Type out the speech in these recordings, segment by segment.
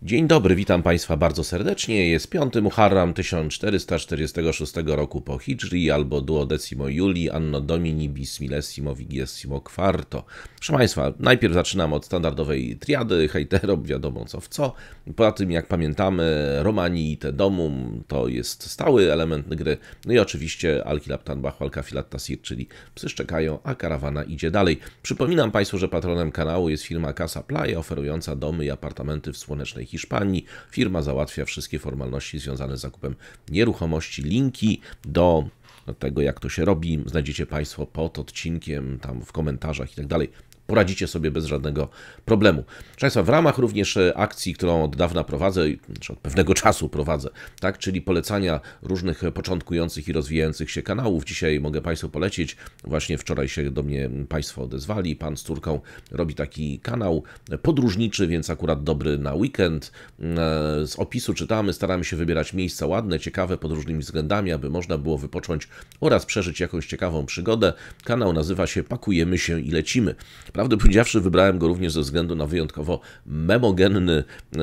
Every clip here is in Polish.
Dzień dobry, witam Państwa bardzo serdecznie. Jest 5 Muharram 1446 roku po Hidżri albo duodecimo Julii Anno Domini bismillesimo vigesimo quarto. Proszę Państwa, najpierw zaczynam od standardowej triady, hejterom, wiadomo co w co. Poza tym, jak pamiętamy, Romani te domum to jest stały element gry. No i oczywiście Al-Kilab Bahu Al-Kafilat Tasir, czyli psy szczekają, a karawana idzie dalej. Przypominam Państwu, że patronem kanału jest firma Casa Playa, oferująca domy i apartamenty w słonecznej Hiszpanii. Firma załatwia wszystkie formalności związane z zakupem nieruchomości. Linki do tego, jak to się robi, znajdziecie Państwo pod odcinkiem, tam w komentarzach i tak dalej. Poradzicie sobie bez żadnego problemu. Proszę Państwa, w ramach również akcji, którą od dawna prowadzę, czy od pewnego czasu prowadzę, tak, czyli polecania różnych początkujących i rozwijających się kanałów. Dzisiaj mogę Państwu polecić, właśnie wczoraj się do mnie Państwo odezwali, pan z córką robi taki kanał podróżniczy, więc akurat dobry na weekend. Z opisu czytamy, staramy się wybierać miejsca ładne, ciekawe pod różnymi względami, aby można było wypocząć oraz przeżyć jakąś ciekawą przygodę. Kanał nazywa się Pakujemy się i lecimy. Prawdę powiedziawszy, wybrałem go również ze względu na wyjątkowo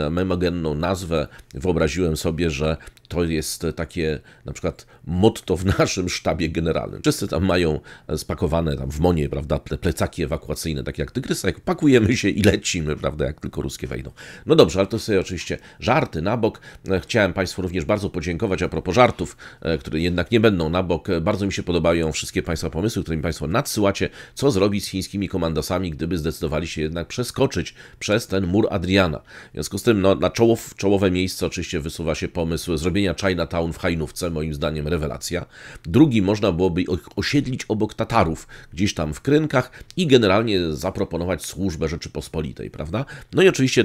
memogenną nazwę. Wyobraziłem sobie, że to jest takie na przykład motto w naszym sztabie generalnym. Wszyscy tam mają spakowane tam w monie, prawda, plecaki ewakuacyjne, takie jak tygrysa, jak pakujemy się i lecimy, prawda, jak tylko ruskie wejdą. No dobrze, ale to sobie oczywiście żarty na bok. Chciałem Państwu również bardzo podziękować a propos żartów, które jednak nie będą na bok. Bardzo mi się podobają wszystkie Państwa pomysły, które mi Państwo nadsyłacie, co zrobić z chińskimi komandosami, gdyby zdecydowali się jednak przeskoczyć przez ten mur Adriana. W związku z tym no, na czołowe miejsce oczywiście wysuwa się pomysł zrobienia Chinatown w Hajnówce, moim zdaniem rewelacja. Drugi można byłoby osiedlić obok Tatarów, gdzieś tam w Krynkach i generalnie zaproponować służbę Rzeczypospolitej, prawda? No i oczywiście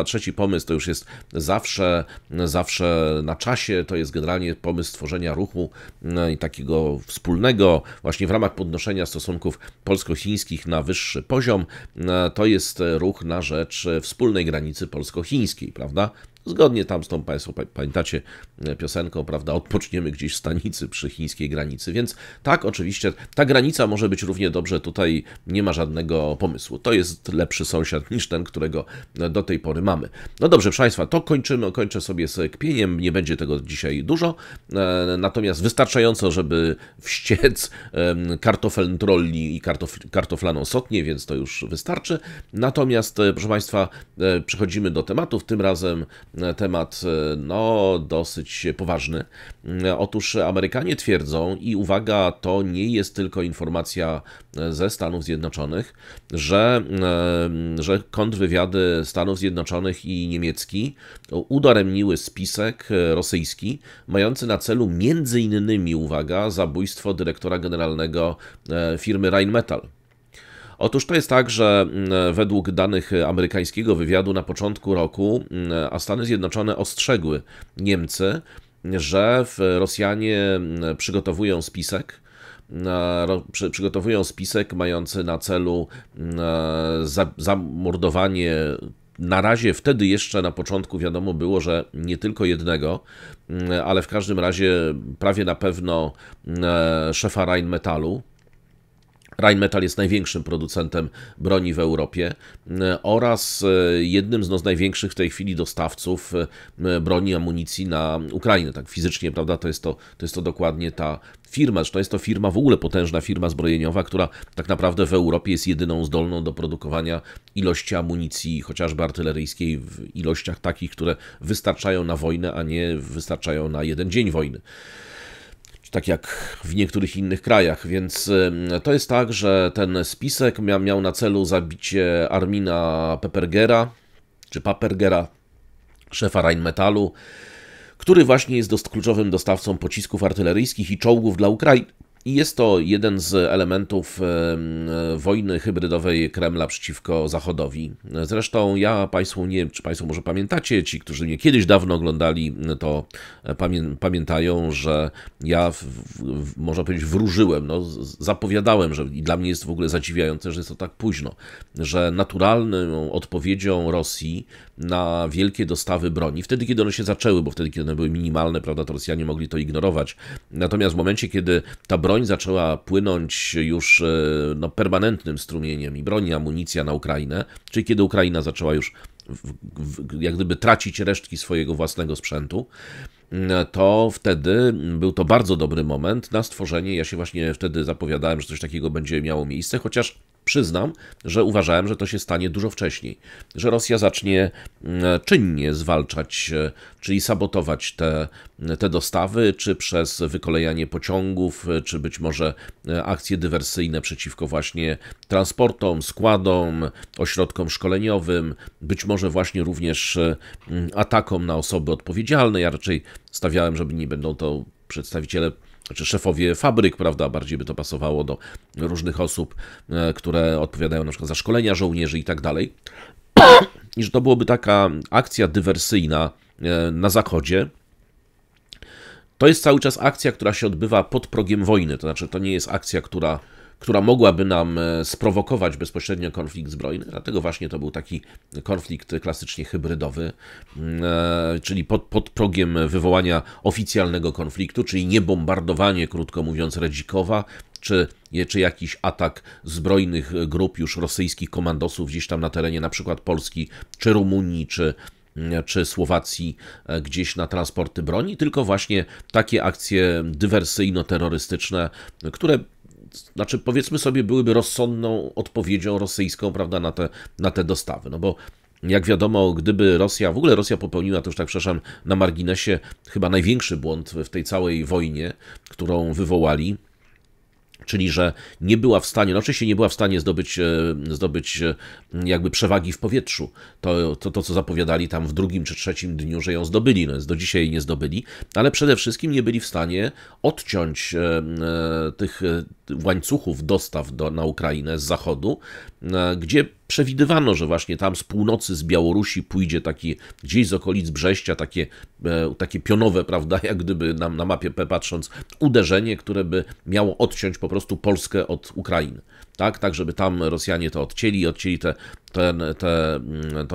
trzeci pomysł to już jest zawsze na czasie, to jest generalnie pomysł stworzenia ruchu i takiego wspólnego, właśnie w ramach podnoszenia stosunków polsko-chińskich na wyższy poziom. To jest ruch na rzecz wspólnej granicy polsko-chińskiej, prawda? Zgodnie tam z tą, Państwo pamiętacie piosenką, prawda, odpoczniemy gdzieś w stanicy przy chińskiej granicy, więc tak, oczywiście ta granica może być równie dobrze, tutaj nie ma żadnego pomysłu. To jest lepszy sąsiad niż ten, którego do tej pory mamy. No dobrze, proszę Państwa, to kończę sobie z kpieniem, nie będzie tego dzisiaj dużo, natomiast wystarczająco, żeby wściec kartofelntrolli i kartoflaną sotnię, więc to już wystarczy. Natomiast, proszę Państwa, przechodzimy do tematów, tym razem temat no dosyć poważny. Otóż Amerykanie twierdzą, i uwaga, to nie jest tylko informacja ze Stanów Zjednoczonych, że kontrwywiady Stanów Zjednoczonych i niemiecki udaremniły spisek rosyjski, mający na celu między innymi, uwaga, zabójstwo dyrektora generalnego firmy Rheinmetall. Otóż to jest tak, że według danych amerykańskiego wywiadu na początku roku, a Stany Zjednoczone ostrzegły Niemcy, że Rosjanie przygotowują spisek mający na celu zamordowanie. Na razie wtedy jeszcze na początku wiadomo było, że nie tylko jednego, ale w każdym razie prawie na pewno szefa Rheinmetallu. Rheinmetall jest największym producentem broni w Europie oraz jednym z największych w tej chwili dostawców broni i amunicji na Ukrainę. Tak fizycznie, prawda, to jest to dokładnie ta firma. Zresztą jest to firma, w ogóle potężna firma zbrojeniowa, która tak naprawdę w Europie jest jedyną zdolną do produkowania ilości amunicji, chociażby artyleryjskiej, w ilościach takich, które wystarczają na wojnę, a nie wystarczają na jeden dzień wojny. Tak jak w niektórych innych krajach, więc to jest tak, że ten spisek miał na celu zabicie Armina Papergera, czy Papergera, szefa Rheinmetallu, który właśnie jest kluczowym dostawcą pocisków artyleryjskich i czołgów dla Ukrainy. I jest to jeden z elementów wojny hybrydowej Kremla przeciwko Zachodowi. Zresztą ja Państwu, nie wiem, czy Państwo może pamiętacie, ci, którzy mnie kiedyś dawno oglądali, to pamiętają, że ja, można powiedzieć, wróżyłem, no, zapowiadałem, że i dla mnie jest w ogóle zadziwiające, że jest to tak późno, że naturalną odpowiedzią Rosji na wielkie dostawy broni, wtedy kiedy one się zaczęły, bo wtedy kiedy one były minimalne, prawda, to Rosjanie mogli to ignorować, natomiast w momencie, kiedy ta broń zaczęła płynąć już no, permanentnym strumieniem i broń i amunicja na Ukrainę, czyli kiedy Ukraina zaczęła już jak gdyby tracić resztki swojego własnego sprzętu, to wtedy był to bardzo dobry moment na stworzenie. Ja się właśnie wtedy zapowiadałem, że coś takiego będzie miało miejsce, chociaż przyznam, że uważałem, że to się stanie dużo wcześniej, że Rosja zacznie czynnie zwalczać, czyli sabotować te dostawy, czy przez wykolejanie pociągów, czy być może akcje dywersyjne przeciwko właśnie transportom, składom, ośrodkom szkoleniowym, być może właśnie również atakom na osoby odpowiedzialne. Ja raczej stawiałem, że nie będą to przedstawiciele, czy szefowie fabryk, prawda, bardziej by to pasowało do różnych osób, które odpowiadają na przykład za szkolenia żołnierzy i tak dalej. I że to byłoby taka akcja dywersyjna na zachodzie. To jest cały czas akcja, która się odbywa pod progiem wojny, to znaczy to nie jest akcja, która mogłaby nam sprowokować bezpośrednio konflikt zbrojny, dlatego właśnie to był taki konflikt klasycznie hybrydowy, czyli pod progiem wywołania oficjalnego konfliktu, czyli nie bombardowanie, krótko mówiąc, Redzikowa, czy jakiś atak zbrojnych grup już rosyjskich komandosów gdzieś tam na terenie na przykład Polski, czy Rumunii, czy Słowacji gdzieś na transporty broni, tylko właśnie takie akcje dywersyjno-terrorystyczne, które, znaczy powiedzmy sobie, byłyby rozsądną odpowiedzią rosyjską, prawda, na te dostawy. No bo jak wiadomo, gdyby Rosja, w ogóle Rosja popełniła, to już tak przepraszam, na marginesie, chyba największy błąd w tej całej wojnie, którą wywołali, czyli że nie była w stanie, no oczywiście nie była w stanie zdobyć jakby przewagi w powietrzu. To, co zapowiadali tam w drugim czy trzecim dniu, że ją zdobyli, no do dzisiaj jej nie zdobyli, ale przede wszystkim nie byli w stanie odciąć tych łańcuchów dostaw na Ukrainę z zachodu, gdzie przewidywano, że właśnie tam z północy, z Białorusi pójdzie taki, gdzieś z okolic Brześcia, takie pionowe, prawda, jak gdyby na mapie patrząc, uderzenie, które by miało odciąć po prostu Polskę od Ukrainy. Tak, żeby tam Rosjanie to odcięli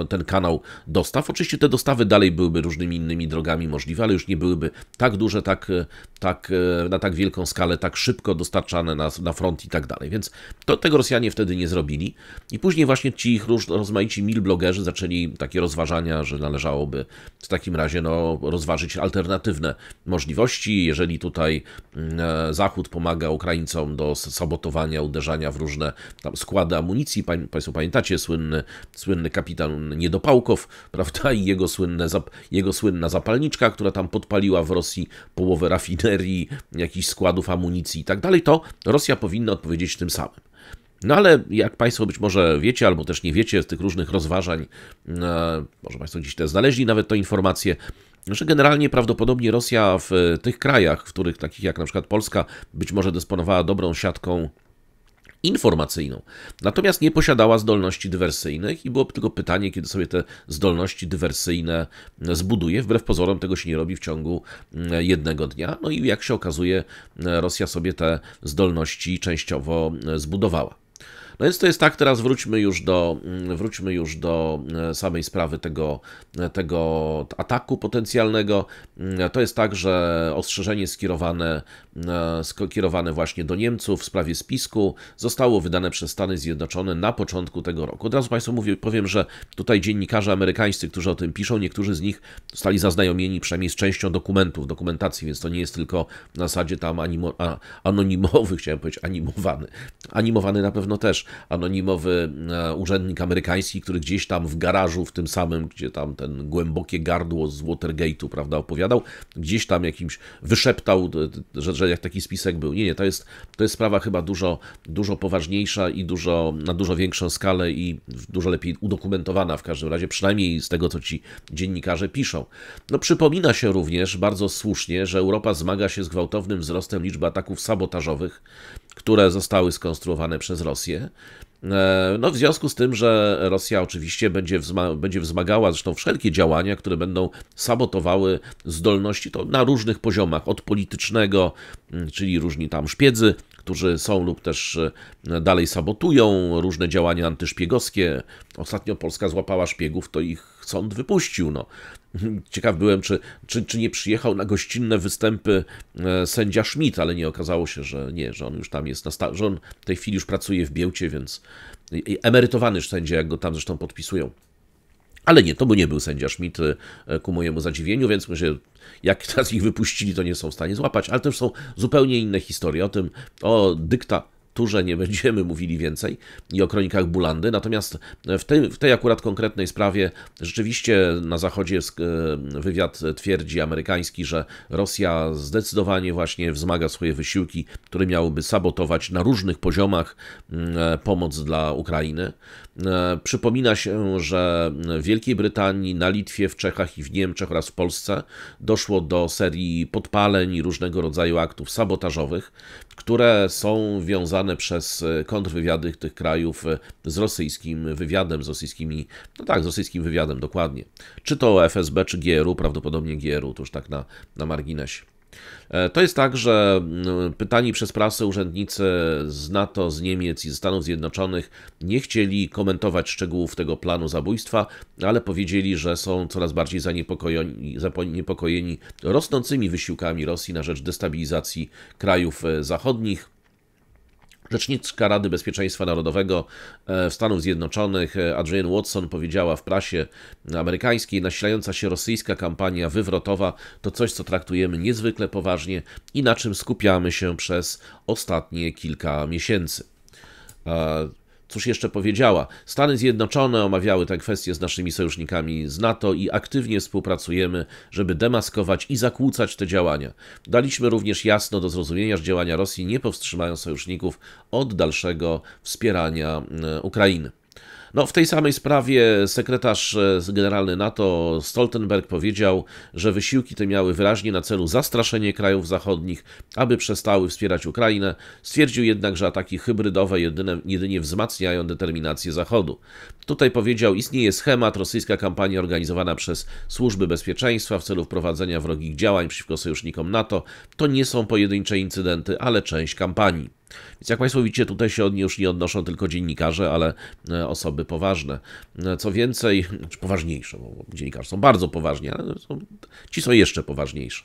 ten kanał dostaw. Oczywiście te dostawy dalej byłyby różnymi innymi drogami możliwe, ale już nie byłyby tak duże, na tak wielką skalę, tak szybko dostarczane na front i tak dalej. Więc tego Rosjanie wtedy nie zrobili. I później właśnie ci ich rozmaici milblogerzy zaczęli takie rozważania, że należałoby w takim razie rozważyć alternatywne możliwości. Jeżeli tutaj Zachód pomaga Ukraińcom do sabotowania, uderzania w różne tam składy amunicji, Państwo pamiętacie, słynny kapitan Niedopałkow, prawda, i jego słynna zapalniczka, która tam podpaliła w Rosji połowę rafinerii, jakichś składów amunicji i tak dalej, to Rosja powinna odpowiedzieć tym samym. No ale jak Państwo być może wiecie, albo też nie wiecie z tych różnych rozważań, może Państwo gdzieś te znaleźli nawet tę informację, że generalnie prawdopodobnie Rosja w tych krajach, w których takich jak na przykład Polska być może dysponowała dobrą siatką informacyjną, natomiast nie posiadała zdolności dywersyjnych i było tylko pytanie, kiedy sobie te zdolności dywersyjne zbuduje. Wbrew pozorom tego się nie robi w ciągu jednego dnia. No i jak się okazuje, Rosja sobie te zdolności częściowo zbudowała. No więc to jest tak, teraz wróćmy już do samej sprawy tego ataku potencjalnego. To jest tak, że ostrzeżenie skierowane właśnie do Niemców w sprawie spisku zostało wydane przez Stany Zjednoczone na początku tego roku. Od razu Państwu powiem, że tutaj dziennikarze amerykańscy, którzy o tym piszą, niektórzy z nich zostali zaznajomieni przynajmniej z częścią dokumentacji, więc to nie jest tylko na zasadzie tam anonimowy, chciałem powiedzieć animowany. Animowany na pewno też. Anonimowy urzędnik amerykański, który gdzieś tam w garażu, w tym samym, gdzie tam ten głębokie gardło z Watergate'u, prawda, opowiadał, gdzieś tam jakimś wyszeptał, że jak taki spisek był. Nie, to jest sprawa chyba dużo poważniejsza i na dużo większą skalę i dużo lepiej udokumentowana w każdym razie, przynajmniej z tego, co ci dziennikarze piszą. No przypomina się również bardzo słusznie, że Europa zmaga się z gwałtownym wzrostem liczby ataków sabotażowych, które zostały skonstruowane przez Rosję. No w związku z tym, że Rosja oczywiście będzie wzmagała zresztą wszelkie działania, które będą sabotowały zdolności to na różnych poziomach, od politycznego, czyli różni tam szpiedzy, którzy są lub też dalej sabotują, różne działania antyszpiegowskie. Ostatnio Polska złapała szpiegów, to ich sąd wypuścił. No. Ciekaw byłem, czy nie przyjechał na gościnne występy sędzia Schmidt, ale nie okazało się, że nie, że on już tam jest, że on w tej chwili już pracuje w Białcie, więc emerytowany sędzia, jak go tam zresztą podpisują. Ale nie, to by nie był sędzia Schmidt, ku mojemu zadziwieniu, więc myślę, że jak teraz ich wypuścili, to nie są w stanie złapać, ale też są zupełnie inne historie. O dyktaturze nie będziemy mówili więcej i o kronikach Bulandy, natomiast w tej akurat konkretnej sprawie rzeczywiście na Zachodzie wywiad twierdzi amerykański, że Rosja zdecydowanie właśnie wzmaga swoje wysiłki, które miałyby sabotować na różnych poziomach pomoc dla Ukrainy. Przypomina się, że w Wielkiej Brytanii, na Litwie, w Czechach i w Niemczech oraz w Polsce doszło do serii podpaleń i różnego rodzaju aktów sabotażowych, które są wiązane przez kontrwywiady tych krajów z rosyjskim wywiadem, z rosyjskim wywiadem dokładnie. Czy to FSB, czy GRU, prawdopodobnie GRU, to już tak na marginesie. To jest tak, że pytani przez prasę urzędnicy z NATO, z Niemiec i ze Stanów Zjednoczonych nie chcieli komentować szczegółów tego planu zabójstwa, ale powiedzieli, że są coraz bardziej zaniepokojeni rosnącymi wysiłkami Rosji na rzecz destabilizacji krajów zachodnich. Rzeczniczka Rady Bezpieczeństwa Narodowego Stanów Zjednoczonych Adrienne Watson powiedziała w prasie amerykańskiej: nasilająca się rosyjska kampania wywrotowa to coś, co traktujemy niezwykle poważnie i na czym skupiamy się przez ostatnie kilka miesięcy. Cóż jeszcze powiedziała? Stany Zjednoczone omawiały tę kwestię z naszymi sojusznikami z NATO i aktywnie współpracujemy, żeby demaskować i zakłócać te działania. Daliśmy również jasno do zrozumienia, że działania Rosji nie powstrzymają sojuszników od dalszego wspierania Ukrainy. No, w tej samej sprawie sekretarz generalny NATO Stoltenberg powiedział, że wysiłki te miały wyraźnie na celu zastraszenie krajów zachodnich, aby przestały wspierać Ukrainę. Stwierdził jednak, że ataki hybrydowe jedynie wzmacniają determinację Zachodu. Tutaj powiedział: istnieje schemat, rosyjska kampania organizowana przez służby bezpieczeństwa w celu wprowadzenia wrogich działań przeciwko sojusznikom NATO. To nie są pojedyncze incydenty, ale część kampanii. Więc jak Państwo widzicie, tutaj się już nie odnoszą tylko dziennikarze, ale osoby poważne. Co więcej, poważniejsze, bo dziennikarze są bardzo poważni, ale ci są jeszcze poważniejsi.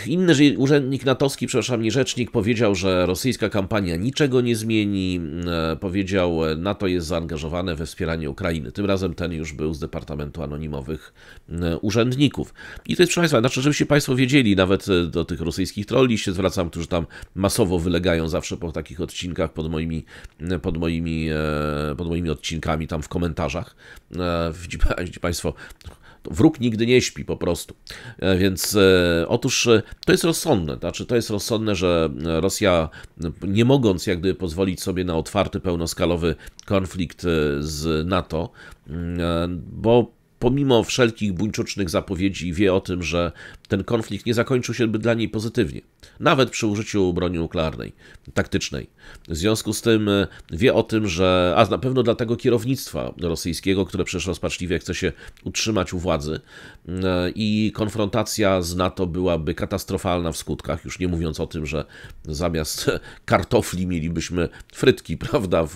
Inny urzędnik natowski, przepraszam, nie rzecznik, powiedział, że rosyjska kampania niczego nie zmieni. Powiedział, NATO jest zaangażowane we wspieranie Ukrainy. Tym razem ten już był z Departamentu Anonimowych Urzędników. I to jest, proszę Państwa, znaczy, żebyście Państwo wiedzieli, nawet do tych rosyjskich trolli się zwracam, którzy tam masowo wylegają zawsze po takich odcinkach pod moimi odcinkami tam w komentarzach. Widzicie Państwo, wróg nigdy nie śpi po prostu. Więc otóż to jest rozsądne. Znaczy, to jest rozsądne, że Rosja, nie mogąc jak gdyby pozwolić sobie na otwarty, pełnoskalowy konflikt z NATO, bo pomimo wszelkich buńczucznych zapowiedzi wie o tym, że ten konflikt nie zakończył się dla niej pozytywnie. Nawet przy użyciu broni nuklearnej, taktycznej. W związku z tym wie o tym, że... A na pewno dla tego kierownictwa rosyjskiego, które przecież rozpaczliwie chce się utrzymać u władzy, i konfrontacja z NATO byłaby katastrofalna w skutkach, już nie mówiąc o tym, że zamiast kartofli mielibyśmy frytki, prawda,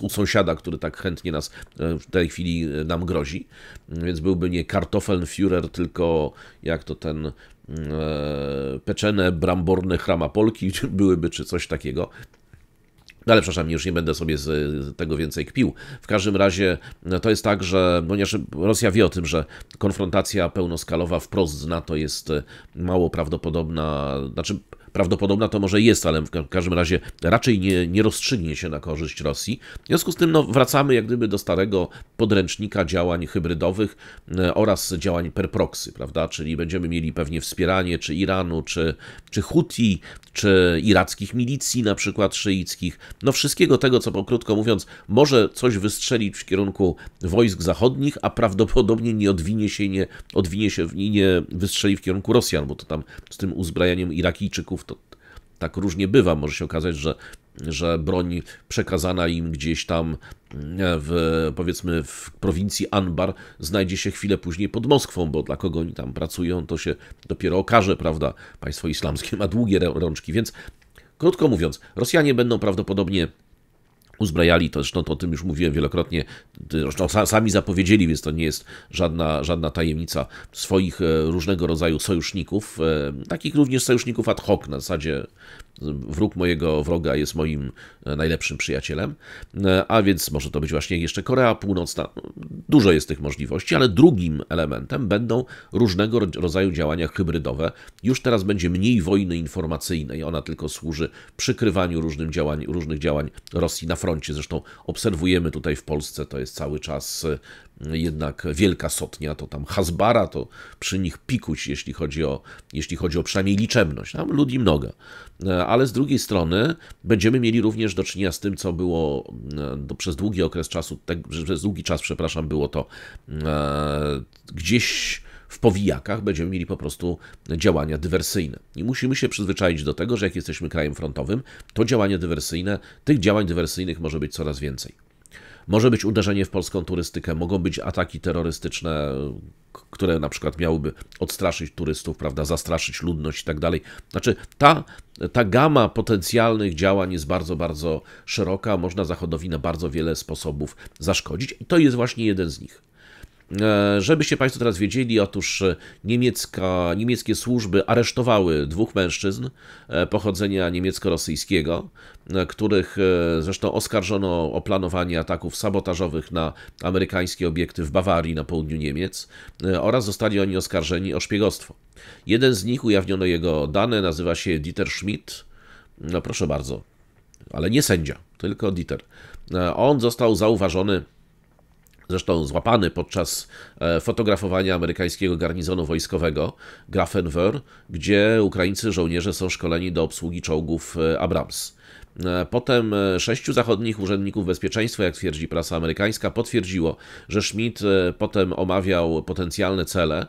u sąsiada, który tak chętnie nas w tej chwili nam grozi. Więc byłby nie Kartoffelführer, tylko jak to ten pieczone bramborne chramapolki byłyby, czy coś takiego. No ale przepraszam, już nie będę sobie z tego więcej kpił. W każdym razie to jest tak, że ponieważ Rosja wie o tym, że konfrontacja pełnoskalowa wprost z NATO jest mało prawdopodobna, znaczy prawdopodobna to może jest, ale w każdym razie raczej nie rozstrzygnie się na korzyść Rosji. W związku z tym wracamy jak gdyby do starego podręcznika działań hybrydowych oraz działań per proxy, prawda? Czyli będziemy mieli pewnie wspieranie czy Iranu, czy Huti, czy irackich milicji, na przykład szyickich. No wszystkiego tego, co krótko mówiąc może coś wystrzelić w kierunku wojsk zachodnich, a prawdopodobnie nie wystrzeli w kierunku Rosjan, bo to tam z tym uzbrajaniem Irakijczyków to tak różnie bywa. Może się okazać, że broń przekazana im gdzieś tam powiedzmy w prowincji Anbar znajdzie się chwilę później pod Moskwą, bo dla kogo oni tam pracują, to się dopiero okaże, prawda? Państwo islamskie ma długie rączki, więc krótko mówiąc, Rosjanie będą prawdopodobnie uzbrajali, to zresztą to o tym już mówiłem wielokrotnie, zresztą sami zapowiedzieli, więc to nie jest żadna tajemnica, swoich różnego rodzaju sojuszników, takich również sojuszników ad hoc, na zasadzie wróg mojego wroga jest moim najlepszym przyjacielem, a więc może to być właśnie jeszcze Korea Północna. Dużo jest tych możliwości, ale drugim elementem będą różnego rodzaju działania hybrydowe. Już teraz będzie mniej wojny informacyjnej, ona tylko służy przykrywaniu różnych działań Rosji na froncie. Zresztą obserwujemy tutaj w Polsce, to jest cały czas jednak wielka sotnia, to tam Hasbara, to przy nich pikuć, jeśli chodzi o przynajmniej liczebność. Tam ludzi mnoga. Ale z drugiej strony będziemy mieli również do czynienia z tym, co było przez długi okres czasu, przez długi czas, przepraszam, było to gdzieś w powijakach, będziemy mieli po prostu działania dywersyjne. I musimy się przyzwyczaić do tego, że jak jesteśmy krajem frontowym, to działania dywersyjne, tych działań dywersyjnych może być coraz więcej. Może być uderzenie w polską turystykę, mogą być ataki terrorystyczne, które na przykład miałyby odstraszyć turystów, prawda, zastraszyć ludność i tak dalej. Znaczy, ta gama potencjalnych działań jest bardzo, bardzo szeroka, można Zachodowi na bardzo wiele sposobów zaszkodzić i to jest właśnie jeden z nich. Żebyście Państwo teraz wiedzieli, otóż niemieckie służby aresztowały 2 mężczyzn pochodzenia niemiecko-rosyjskiego, których zresztą oskarżono o planowanie ataków sabotażowych na amerykańskie obiekty w Bawarii na południu Niemiec oraz zostali oni oskarżeni o szpiegostwo. Jeden z nich, ujawniono jego dane, nazywa się Dieter Schmidt. No proszę bardzo, ale nie sędzia, tylko Dieter. On został zauważony, zresztą złapany podczas fotografowania amerykańskiego garnizonu wojskowego Grafenwöhr, gdzie ukraińscy żołnierze są szkoleni do obsługi czołgów Abrams. Potem 6 zachodnich urzędników bezpieczeństwa, jak twierdzi prasa amerykańska, potwierdziło, że Schmidt potem omawiał potencjalne cele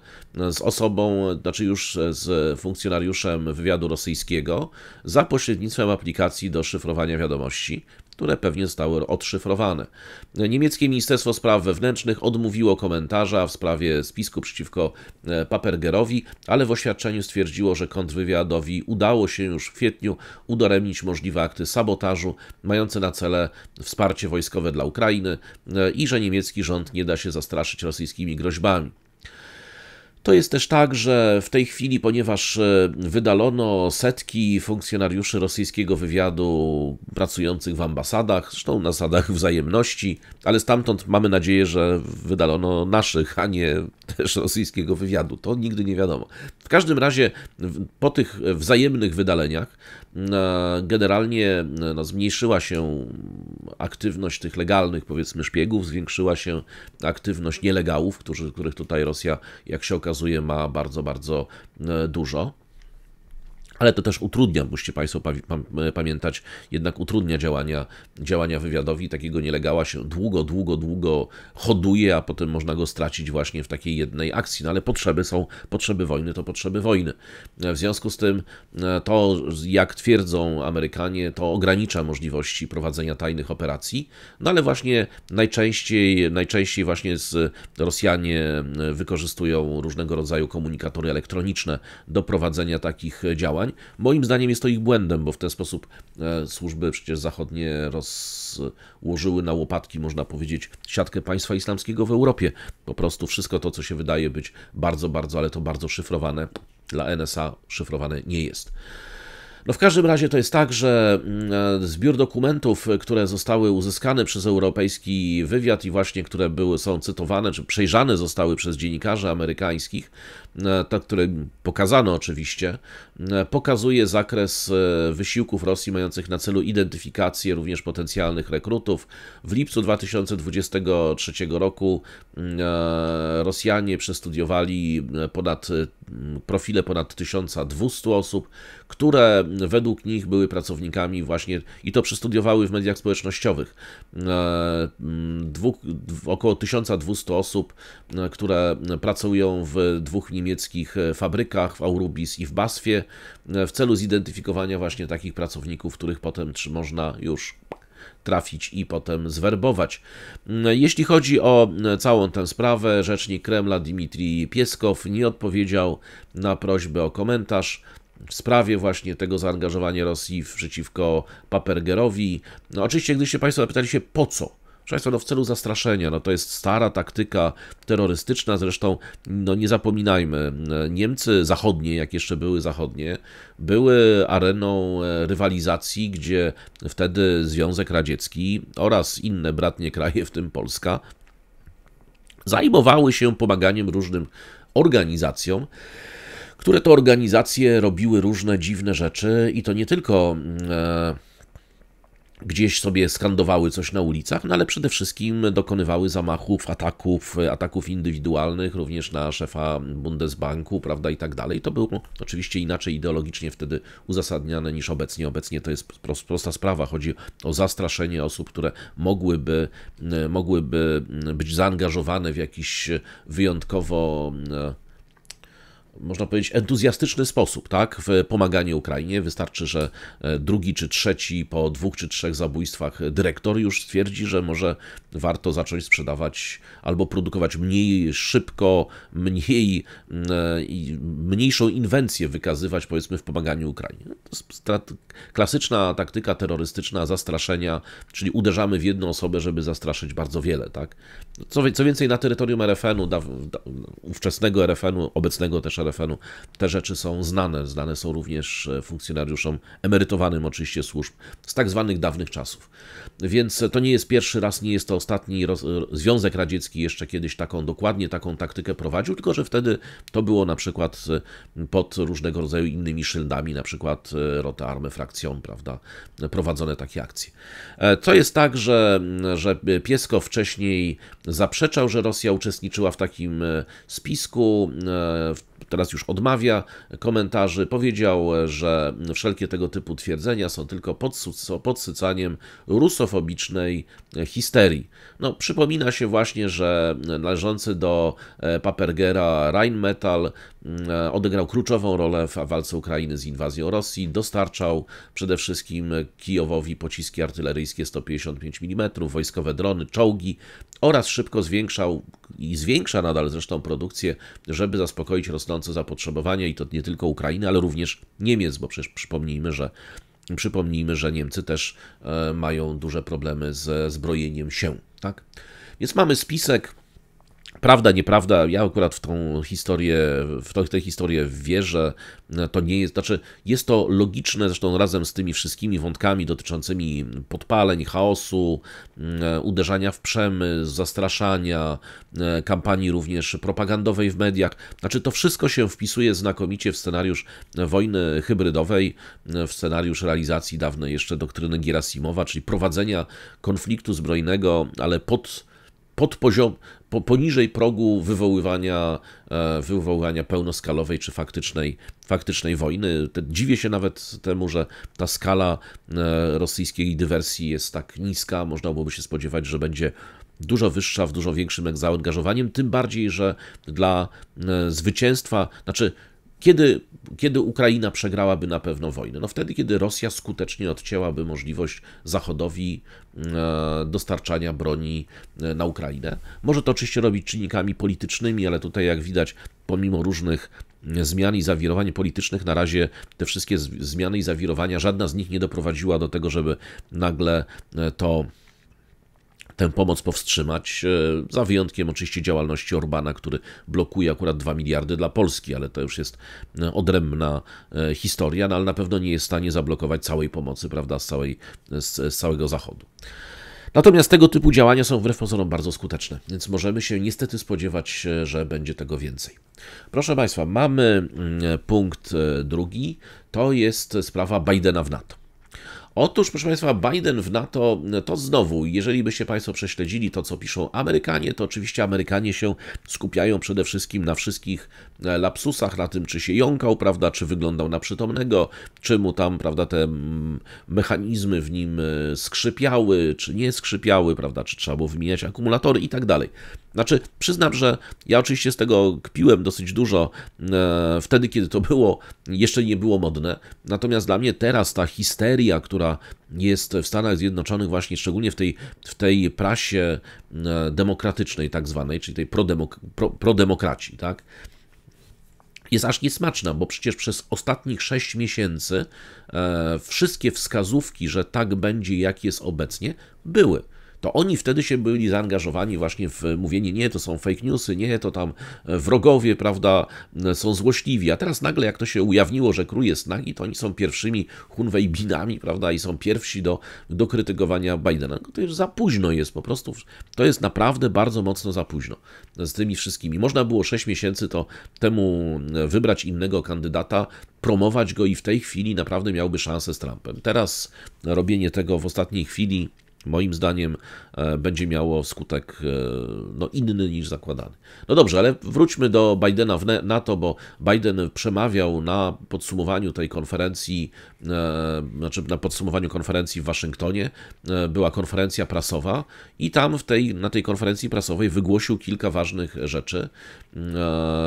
z osobą, znaczy już z funkcjonariuszem wywiadu rosyjskiego za pośrednictwem aplikacji do szyfrowania wiadomości, które pewnie zostały odszyfrowane. Niemieckie Ministerstwo Spraw Wewnętrznych odmówiło komentarza w sprawie spisku przeciwko Papergerowi, ale w oświadczeniu stwierdziło, że kontrwywiadowi udało się już w kwietniu udaremnić możliwe akty sabotażu mające na cele wsparcie wojskowe dla Ukrainy i że niemiecki rząd nie da się zastraszyć rosyjskimi groźbami. To jest też tak, że w tej chwili, ponieważ wydalono setki funkcjonariuszy rosyjskiego wywiadu pracujących w ambasadach, zresztą na zasadach wzajemności, ale stamtąd mamy nadzieję, że wydalono naszych, a nie też rosyjskiego wywiadu. To nigdy nie wiadomo. W każdym razie po tych wzajemnych wydaleniach generalnie zmniejszyła się aktywność tych legalnych, powiedzmy, szpiegów, zwiększyła się aktywność nielegałów, których tutaj Rosja, jak się okazuje, ma bardzo, bardzo dużo. Ale to też utrudnia, musicie Państwo pamiętać, jednak utrudnia działania wywiadowi. Takiego nielegała się długo hoduje, a potem można go stracić właśnie w takiej jednej akcji. No ale potrzeby wojny to potrzeby wojny. W związku z tym to, jak twierdzą Amerykanie, to ogranicza możliwości prowadzenia tajnych operacji. No ale właśnie najczęściej właśnie Rosjanie wykorzystują różnego rodzaju komunikatory elektroniczne do prowadzenia takich działań. Moim zdaniem jest to ich błędem, bo w ten sposób służby przecież zachodnie rozłożyły na łopatki, można powiedzieć, siatkę państwa islamskiego w Europie. Po prostu wszystko to, co się wydaje być bardzo, ale to bardzo szyfrowane, dla NSA szyfrowane nie jest. No w każdym razie to jest tak, że zbiór dokumentów, które zostały uzyskane przez europejski wywiad i właśnie które są cytowane, czy przejrzane zostały przez dziennikarzy amerykańskich, te, które pokazano oczywiście, pokazuje zakres wysiłków Rosji mających na celu identyfikację również potencjalnych rekrutów. W lipcu 2023 roku Rosjanie przestudiowali profile ponad 1200 osób, które według nich były pracownikami właśnie, i to przestudiowały w mediach społecznościowych, około 1200 osób, które pracują w 2 niemieckich fabrykach, w Aurubis i w Baswie, w celu zidentyfikowania właśnie takich pracowników, których potem można już trafić i potem zwerbować. Jeśli chodzi o całą tę sprawę, rzecznik Kremla Dmitrij Pieskow nie odpowiedział na prośbę o komentarz. w sprawie właśnie tego zaangażowania Rosji przeciwko Papergerowi. No oczywiście, gdyście Państwo zapytali się po co? Proszę Państwa, no w celu zastraszenia, no to jest stara taktyka terrorystyczna, zresztą no nie zapominajmy, Niemcy zachodnie, jak jeszcze były zachodnie, były areną rywalizacji, gdzie wtedy Związek Radziecki oraz inne bratnie kraje, w tym Polska, zajmowały się pomaganiem różnym organizacjom, które to organizacje robiły różne dziwne rzeczy i to nie tylko gdzieś sobie skandowały coś na ulicach, no ale przede wszystkim dokonywały zamachów, ataków indywidualnych, również na szefa Bundesbanku, prawda, i tak dalej. To było oczywiście inaczej ideologicznie wtedy uzasadniane niż obecnie. Obecnie to jest prosta sprawa. Chodzi o zastraszenie osób, które mogłyby być zaangażowane w jakiś wyjątkowo, można powiedzieć, entuzjastyczny sposób, tak, w pomaganie Ukrainie. Wystarczy, że drugi czy trzeci po 2 czy 3 zabójstwach dyrektor już stwierdzi, że może warto zacząć sprzedawać albo produkować mniej szybko, mniejszą inwencję wykazywać, powiedzmy, w pomaganiu Ukrainie. To jest klasyczna taktyka terrorystyczna zastraszenia, czyli uderzamy w jedną osobę, żeby zastraszyć bardzo wiele, tak. Co więcej, na terytorium RFN-u, ówczesnego RFN-u, obecnego też RFN-u, te rzeczy są znane. Znane są również funkcjonariuszom emerytowanym oczywiście służb z tak zwanych dawnych czasów. Więc to nie jest pierwszy raz, nie jest to ostatni. Związek Radziecki jeszcze kiedyś dokładnie taką taktykę prowadził, tylko że wtedy to było na przykład pod różnego rodzaju innymi szyldami, na przykład Rote Armee Fraktion, prawda, prowadzone takie akcje. To jest tak, że Pieskow wcześniej zaprzeczał, że Rosja uczestniczyła w takim spisku, teraz już odmawia komentarzy, powiedział, że wszelkie tego typu twierdzenia są tylko podsycaniem rusofobicznej histerii. No, przypomina się właśnie, że należący do Papergera Rheinmetall odegrał kluczową rolę w walce Ukrainy z inwazją Rosji, dostarczał przede wszystkim Kijowowi pociski artyleryjskie 155 mm, wojskowe drony, czołgi oraz szybko zwiększał i zwiększa nadal zresztą produkcję, żeby zaspokoić rosnące zapotrzebowanie i to nie tylko Ukrainy, ale również Niemiec, bo przecież przypomnijmy, że Niemcy też mają duże problemy ze zbrojeniem się, tak? Więc mamy spisek. Prawda, nieprawda, ja akurat w tę historię wierzę, to nie jest, znaczy jest to logiczne, zresztą razem z tymi wszystkimi wątkami dotyczącymi podpaleń, chaosu, uderzania w przemysł, zastraszania, kampanii również propagandowej w mediach, znaczy to wszystko się wpisuje znakomicie w scenariusz wojny hybrydowej, w scenariusz realizacji dawnej jeszcze doktryny Gierasimowa, czyli prowadzenia konfliktu zbrojnego, ale poniżej progu wywoływania pełnoskalowej czy faktycznej wojny. Dziwię się nawet temu, że ta skala rosyjskiej dywersji jest tak niska. Można byłoby się spodziewać, że będzie dużo wyższa, w dużo większym zaangażowaniem, tym bardziej, że dla zwycięstwa, znaczy kiedy Ukraina przegrałaby na pewno wojnę? No wtedy, kiedy Rosja skutecznie odcięłaby możliwość Zachodowi dostarczania broni na Ukrainę. Może to oczywiście robić czynnikami politycznymi, ale tutaj jak widać, pomimo różnych zmian i zawirowań politycznych, na razie te wszystkie zmiany i zawirowania, żadna z nich nie doprowadziła do tego, żeby nagle tę pomoc powstrzymać, za wyjątkiem oczywiście działalności Orbana, który blokuje akurat 2 miliardy dla Polski, ale to już jest odrębna historia, no ale na pewno nie jest w stanie zablokować całej pomocy, prawda, z całego Zachodu. Natomiast tego typu działania są wbrew pozorom bardzo skuteczne, więc możemy się niestety spodziewać, że będzie tego więcej. Proszę Państwa, mamy punkt drugi, to jest sprawa Bidena w NATO. Otóż, proszę Państwa, Biden w NATO, to znowu, jeżeli byście Państwo prześledzili to, co piszą Amerykanie, to oczywiście Amerykanie się skupiają przede wszystkim na wszystkich lapsusach, na tym, czy się jąkał, prawda, czy wyglądał na przytomnego, czy mu tam, prawda, te mechanizmy w nim skrzypiały, czy nie skrzypiały, prawda, czy trzeba było wymieniać akumulatory i tak dalej. Znaczy, przyznam, że ja oczywiście z tego kpiłem dosyć dużo wtedy, kiedy to jeszcze nie było modne, natomiast dla mnie teraz ta histeria, która jest w Stanach Zjednoczonych właśnie, szczególnie w tej prasie demokratycznej tak zwanej, czyli tej prodemokraci, tak, jest aż niesmaczna, bo przecież przez ostatnich 6 miesięcy wszystkie wskazówki, że tak będzie, jak jest obecnie, były. To oni wtedy się byli zaangażowani właśnie w mówienie, nie, to są fake newsy, nie, to tam wrogowie, prawda, są złośliwi, a teraz nagle jak to się ujawniło, że król jest nagi, to oni są pierwszymi Hunwejbinami, prawda, i są pierwsi do krytykowania Bidena. No to już za późno jest, po prostu to jest naprawdę bardzo mocno za późno z tymi wszystkimi. Można było 6 miesięcy to temu wybrać innego kandydata, promować go i w tej chwili naprawdę miałby szansę z Trumpem. Teraz robienie tego w ostatniej chwili moim zdaniem będzie miało skutek inny niż zakładany. No dobrze, ale wróćmy do Bidena na to, bo Biden przemawiał na podsumowaniu tej konferencji, znaczy na podsumowaniu konferencji w Waszyngtonie. Była konferencja prasowa i tam na tej konferencji prasowej wygłosił kilka ważnych rzeczy,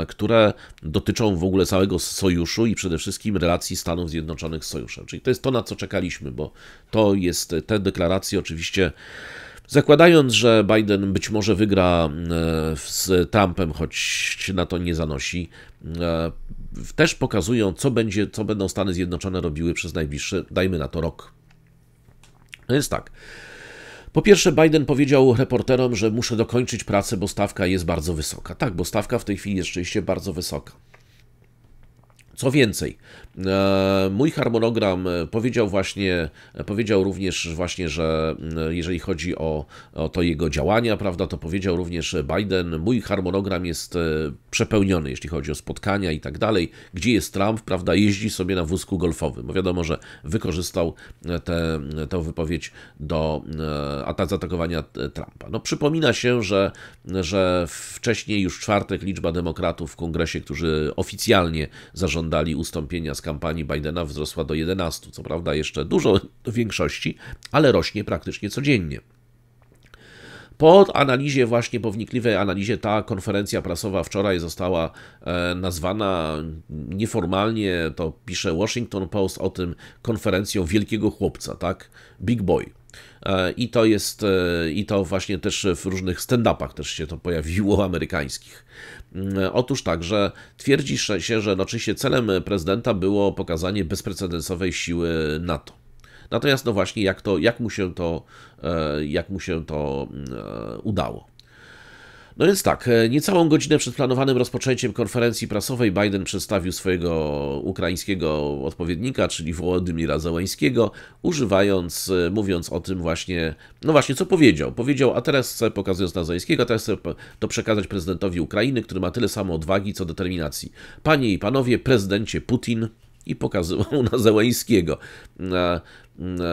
które dotyczą w ogóle całego sojuszu i przede wszystkim relacji Stanów Zjednoczonych z sojuszem. Czyli to jest to, na co czekaliśmy, bo to jest te deklaracje oczywiście. Zakładając, że Biden być może wygra z Trumpem, choć na to nie zanosi, też pokazują, co będą Stany Zjednoczone robiły przez najbliższy, dajmy na to, rok. No więc tak. Po pierwsze, Biden powiedział reporterom, że muszę dokończyć pracę, bo stawka jest bardzo wysoka. Tak, bo stawka w tej chwili jest rzeczywiście bardzo wysoka. Co więcej, mój harmonogram powiedział również właśnie, że jeżeli chodzi o to jego działania, prawda, to powiedział również Biden, mój harmonogram jest przepełniony, jeśli chodzi o spotkania i tak dalej. Gdzie jest Trump, prawda, jeździ sobie na wózku golfowym. Bo wiadomo, że wykorzystał tę wypowiedź do zaatakowania Trumpa. No, przypomina się, że wcześniej już w czwartek liczba demokratów w kongresie, którzy oficjalnie zażądali ustąpienia z kampanii Bidena, wzrosła do 11. Co prawda jeszcze dużo większości, ale rośnie praktycznie codziennie. Po analizie, właśnie po wnikliwej analizie, ta konferencja prasowa wczoraj została nazwana nieformalnie, to pisze Washington Post o tym, konferencją wielkiego chłopca, tak? Big Boy. I to właśnie też w różnych stand-upach też się to pojawiło, amerykańskich. Otóż tak, że twierdzi się, że oczywiście celem prezydenta było pokazanie bezprecedensowej siły NATO. Natomiast no właśnie, jak mu się to udało. No więc tak, niecałą godzinę przed planowanym rozpoczęciem konferencji prasowej Biden przedstawił swojego ukraińskiego odpowiednika, czyli Wołodymira Zełenskiego, mówiąc o tym właśnie, no właśnie, co powiedział. Powiedział, a teraz chcę, pokazując na Zełenskiego, a teraz chcę to przekazać prezydentowi Ukrainy, który ma tyle samo odwagi, co determinacji. Panie i panowie, prezydencie Putin, i pokazywał na Zełenskiego.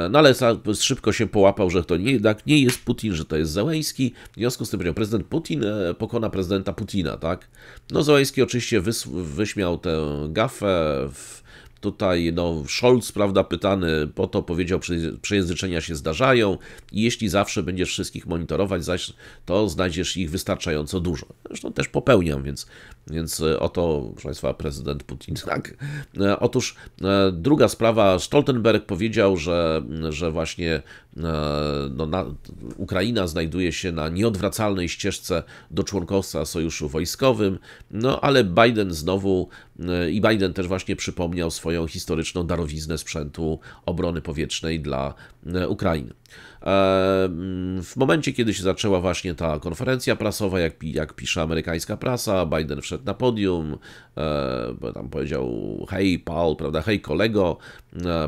No ale szybko się połapał, że to jednak nie jest Putin, że to jest Zełenski. W związku z tym powiedział, prezydent Putin pokona prezydenta Putina, tak? No Zełenski oczywiście wyśmiał tę gafę. Tutaj Scholz, prawda, pytany po to powiedział, przejęzyczenia się zdarzają i jeśli zawsze będziesz wszystkich monitorować, zaś to znajdziesz ich wystarczająco dużo. Zresztą też popełniam, więc oto, proszę Państwa, prezydent Putin. Tak. Otóż druga sprawa, Stoltenberg powiedział, że właśnie Ukraina znajduje się na nieodwracalnej ścieżce do członkostwa w sojuszu wojskowym, no ale Biden też właśnie przypomniał swoją historyczną darowiznę sprzętu obrony powietrznej dla Ukrainy. W momencie, kiedy się zaczęła właśnie ta konferencja prasowa, jak pisze amerykańska prasa, Biden wszedł na podium, tam powiedział hej Paul, prawda, hej kolego,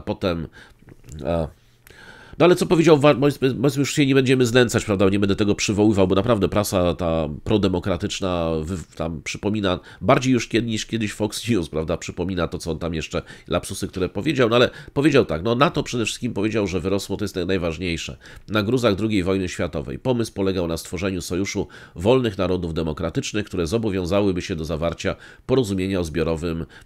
potem... No ale co powiedział, już się nie będziemy znęcać, prawda, nie będę tego przywoływał, bo naprawdę prasa ta prodemokratyczna tam przypomina, bardziej już niż kiedyś Fox News, prawda, przypomina to, co on tam jeszcze, lapsusy, które powiedział, no ale powiedział tak, no NATO przede wszystkim powiedział, że wyrosło, to jest najważniejsze, na gruzach II wojny światowej. Pomysł polegał na stworzeniu sojuszu wolnych narodów demokratycznych, które zobowiązałyby się do zawarcia porozumienia o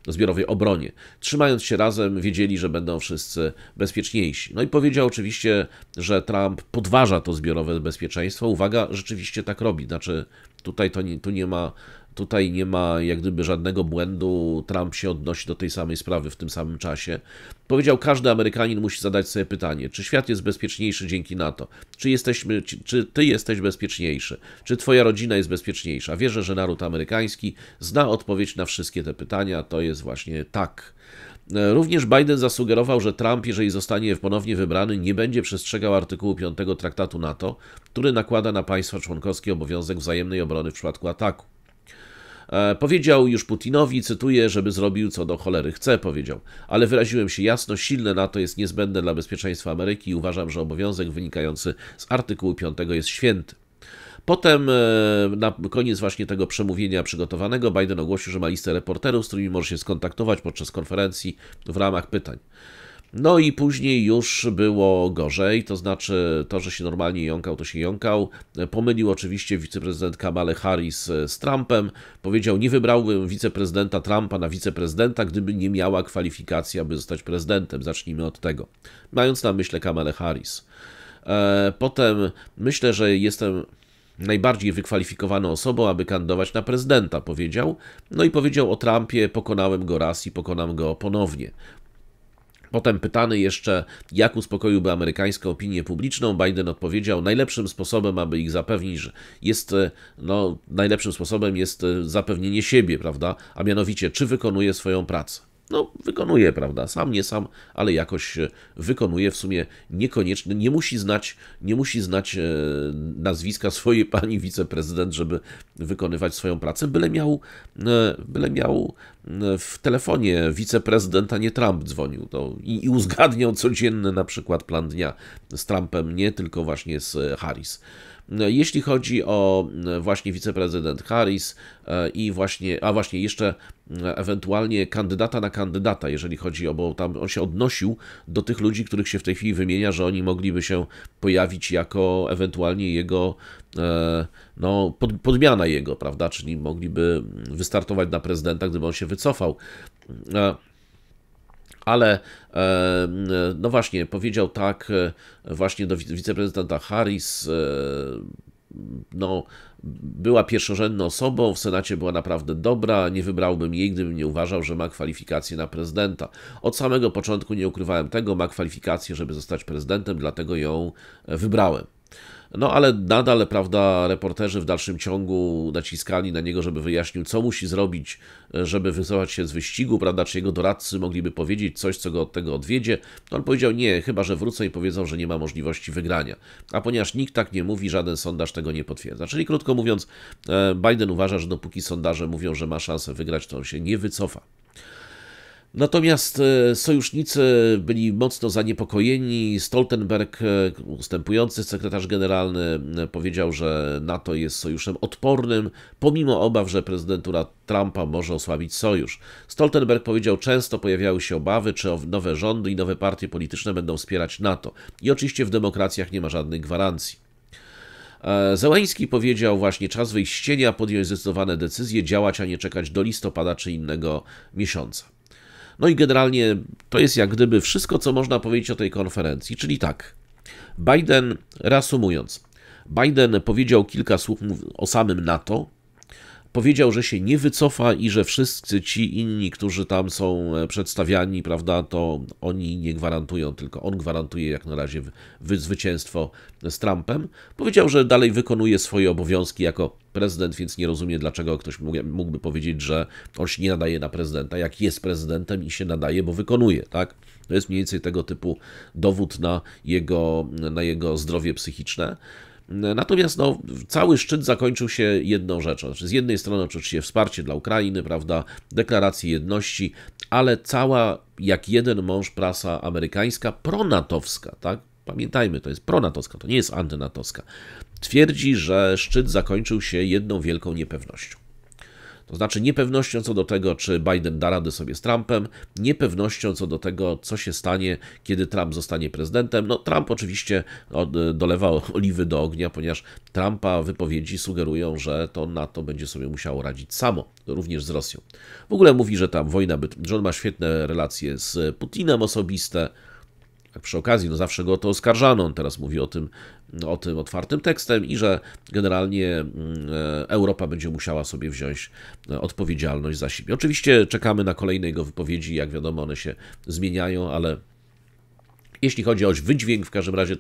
zbiorowej obronie. Trzymając się razem, wiedzieli, że będą wszyscy bezpieczniejsi. No i powiedział oczywiście, że Trump podważa to zbiorowe bezpieczeństwo. Uwaga, rzeczywiście tak robi. Znaczy, tutaj Tutaj nie ma jak gdyby żadnego błędu. Trump się odnosi do tej samej sprawy w tym samym czasie. Powiedział, każdy Amerykanin musi zadać sobie pytanie, czy świat jest bezpieczniejszy dzięki NATO? Czy ty jesteś bezpieczniejszy? Czy twoja rodzina jest bezpieczniejsza? Wierzę, że naród amerykański zna odpowiedź na wszystkie te pytania. To jest właśnie tak. Również Biden zasugerował, że Trump, jeżeli zostanie ponownie wybrany, nie będzie przestrzegał artykułu 5 Traktatu NATO, który nakłada na państwa członkowskie obowiązek wzajemnej obrony w przypadku ataku. Powiedział już Putinowi, cytuję, żeby zrobił co do cholery chce, powiedział, ale wyraziłem się jasno, silne NATO jest niezbędne dla bezpieczeństwa Ameryki i uważam, że obowiązek wynikający z artykułu 5 jest święty. Potem, na koniec właśnie tego przemówienia przygotowanego, Biden ogłosił, że ma listę reporterów, z którymi może się skontaktować podczas konferencji w ramach pytań. No i później już było gorzej, to znaczy to, że się normalnie jąkał, to się jąkał. Pomylił oczywiście wiceprezydent Kamala Harris z Trumpem. Powiedział, nie wybrałbym wiceprezydenta Trumpa na wiceprezydenta, gdyby nie miała kwalifikacji, aby zostać prezydentem. Zacznijmy od tego. Mając na myśli Kamalę Harris. Potem myślę, że jestem najbardziej wykwalifikowaną osobą, aby kandydować na prezydenta, powiedział. No i powiedział o Trumpie, pokonałem go raz i pokonam go ponownie. Potem pytany jeszcze, jak uspokoiłby amerykańską opinię publiczną, Biden odpowiedział, najlepszym sposobem, aby ich zapewnić, że najlepszym sposobem jest zapewnienie siebie, prawda? A mianowicie, czy wykonuje swoją pracę. No, wykonuje, prawda? Sam, nie sam, ale jakoś wykonuje. W sumie niekoniecznie, nie musi znać nazwiska swojej pani wiceprezydent, żeby wykonywać swoją pracę, byle miał w telefonie wiceprezydent, a nie Trump dzwonił i uzgadniał codzienny na przykład plan dnia z Trumpem, nie tylko właśnie z Harris. Jeśli chodzi o właśnie wiceprezydent Harris i właśnie jeszcze ewentualnie kandydata na kandydata, jeżeli chodzi o, bo tam on się odnosił do tych ludzi, których się w tej chwili wymienia, że oni mogliby się pojawić jako ewentualnie jego, podmiana jego, prawda, czyli mogliby wystartować na prezydenta, gdyby on się wycofał. Ale no właśnie, powiedział tak właśnie do wiceprezydenta Harris, była pierwszorzędną osobą, w Senacie była naprawdę dobra, nie wybrałbym jej, gdybym nie uważał, że ma kwalifikacje na prezydenta. Od samego początku nie ukrywałem tego, ma kwalifikacje, żeby zostać prezydentem, dlatego ją wybrałem. No ale nadal, prawda, reporterzy w dalszym ciągu naciskali na niego, żeby wyjaśnił, co musi zrobić, żeby wycofać się z wyścigu, prawda, czy jego doradcy mogliby powiedzieć coś, co go od tego odwiedzie. No on powiedział, nie, chyba że wrócę i powiedzą, że nie ma możliwości wygrania. A ponieważ nikt tak nie mówi, żaden sondaż tego nie potwierdza. Czyli krótko mówiąc, Biden uważa, że dopóki sondaże mówią, że ma szansę wygrać, to on się nie wycofa. Natomiast sojusznicy byli mocno zaniepokojeni. Stoltenberg, ustępujący sekretarz generalny, powiedział, że NATO jest sojuszem odpornym, pomimo obaw, że prezydentura Trumpa może osłabić sojusz. Stoltenberg powiedział, często pojawiały się obawy, czy nowe rządy i nowe partie polityczne będą wspierać NATO. I oczywiście w demokracjach nie ma żadnych gwarancji. Zełenski powiedział właśnie, czas wyjść z cienia, podjąć zdecydowane decyzje, działać, a nie czekać do listopada czy innego miesiąca. No i generalnie to jest jak gdyby wszystko, co można powiedzieć o tej konferencji, czyli tak, Biden, reasumując, Biden powiedział kilka słów o samym NATO, powiedział, że się nie wycofa i że wszyscy ci inni, którzy tam są przedstawiani, prawda, to oni nie gwarantują, tylko on gwarantuje jak na razie zwycięstwo z Trumpem. Powiedział, że dalej wykonuje swoje obowiązki jako prezydent, więc nie rozumie, dlaczego ktoś mógłby powiedzieć, że on się nie nadaje na prezydenta, jak jest prezydentem i się nadaje, bo wykonuje, tak? To jest mniej więcej tego typu dowód na jego zdrowie psychiczne. Natomiast cały szczyt zakończył się jedną rzeczą. Znaczy, z jednej strony oczywiście wsparcie dla Ukrainy, prawda, deklaracje jedności, ale cała jak jeden mąż prasa amerykańska, pronatowska, tak? Pamiętajmy, to jest pronatowska, to nie jest antynatowska. Twierdzi, że szczyt zakończył się jedną wielką niepewnością. To znaczy niepewnością co do tego, czy Biden da radę sobie z Trumpem, niepewnością co do tego, co się stanie, kiedy Trump zostanie prezydentem. No, Trump oczywiście dolewa oliwy do ognia, ponieważ Trumpa wypowiedzi sugerują, że to NATO będzie sobie musiało radzić samo, również z Rosją. W ogóle mówi, że tam wojna, że on ma świetne relacje z Putinem osobiste Tak przy okazji, no zawsze go o to oskarżano, on teraz mówi o tym otwartym tekstem i że generalnie Europa będzie musiała sobie wziąć odpowiedzialność za siebie. Oczywiście czekamy na kolejne jego wypowiedzi, jak wiadomo one się zmieniają, ale jeśli chodzi o wydźwięk w każdym razie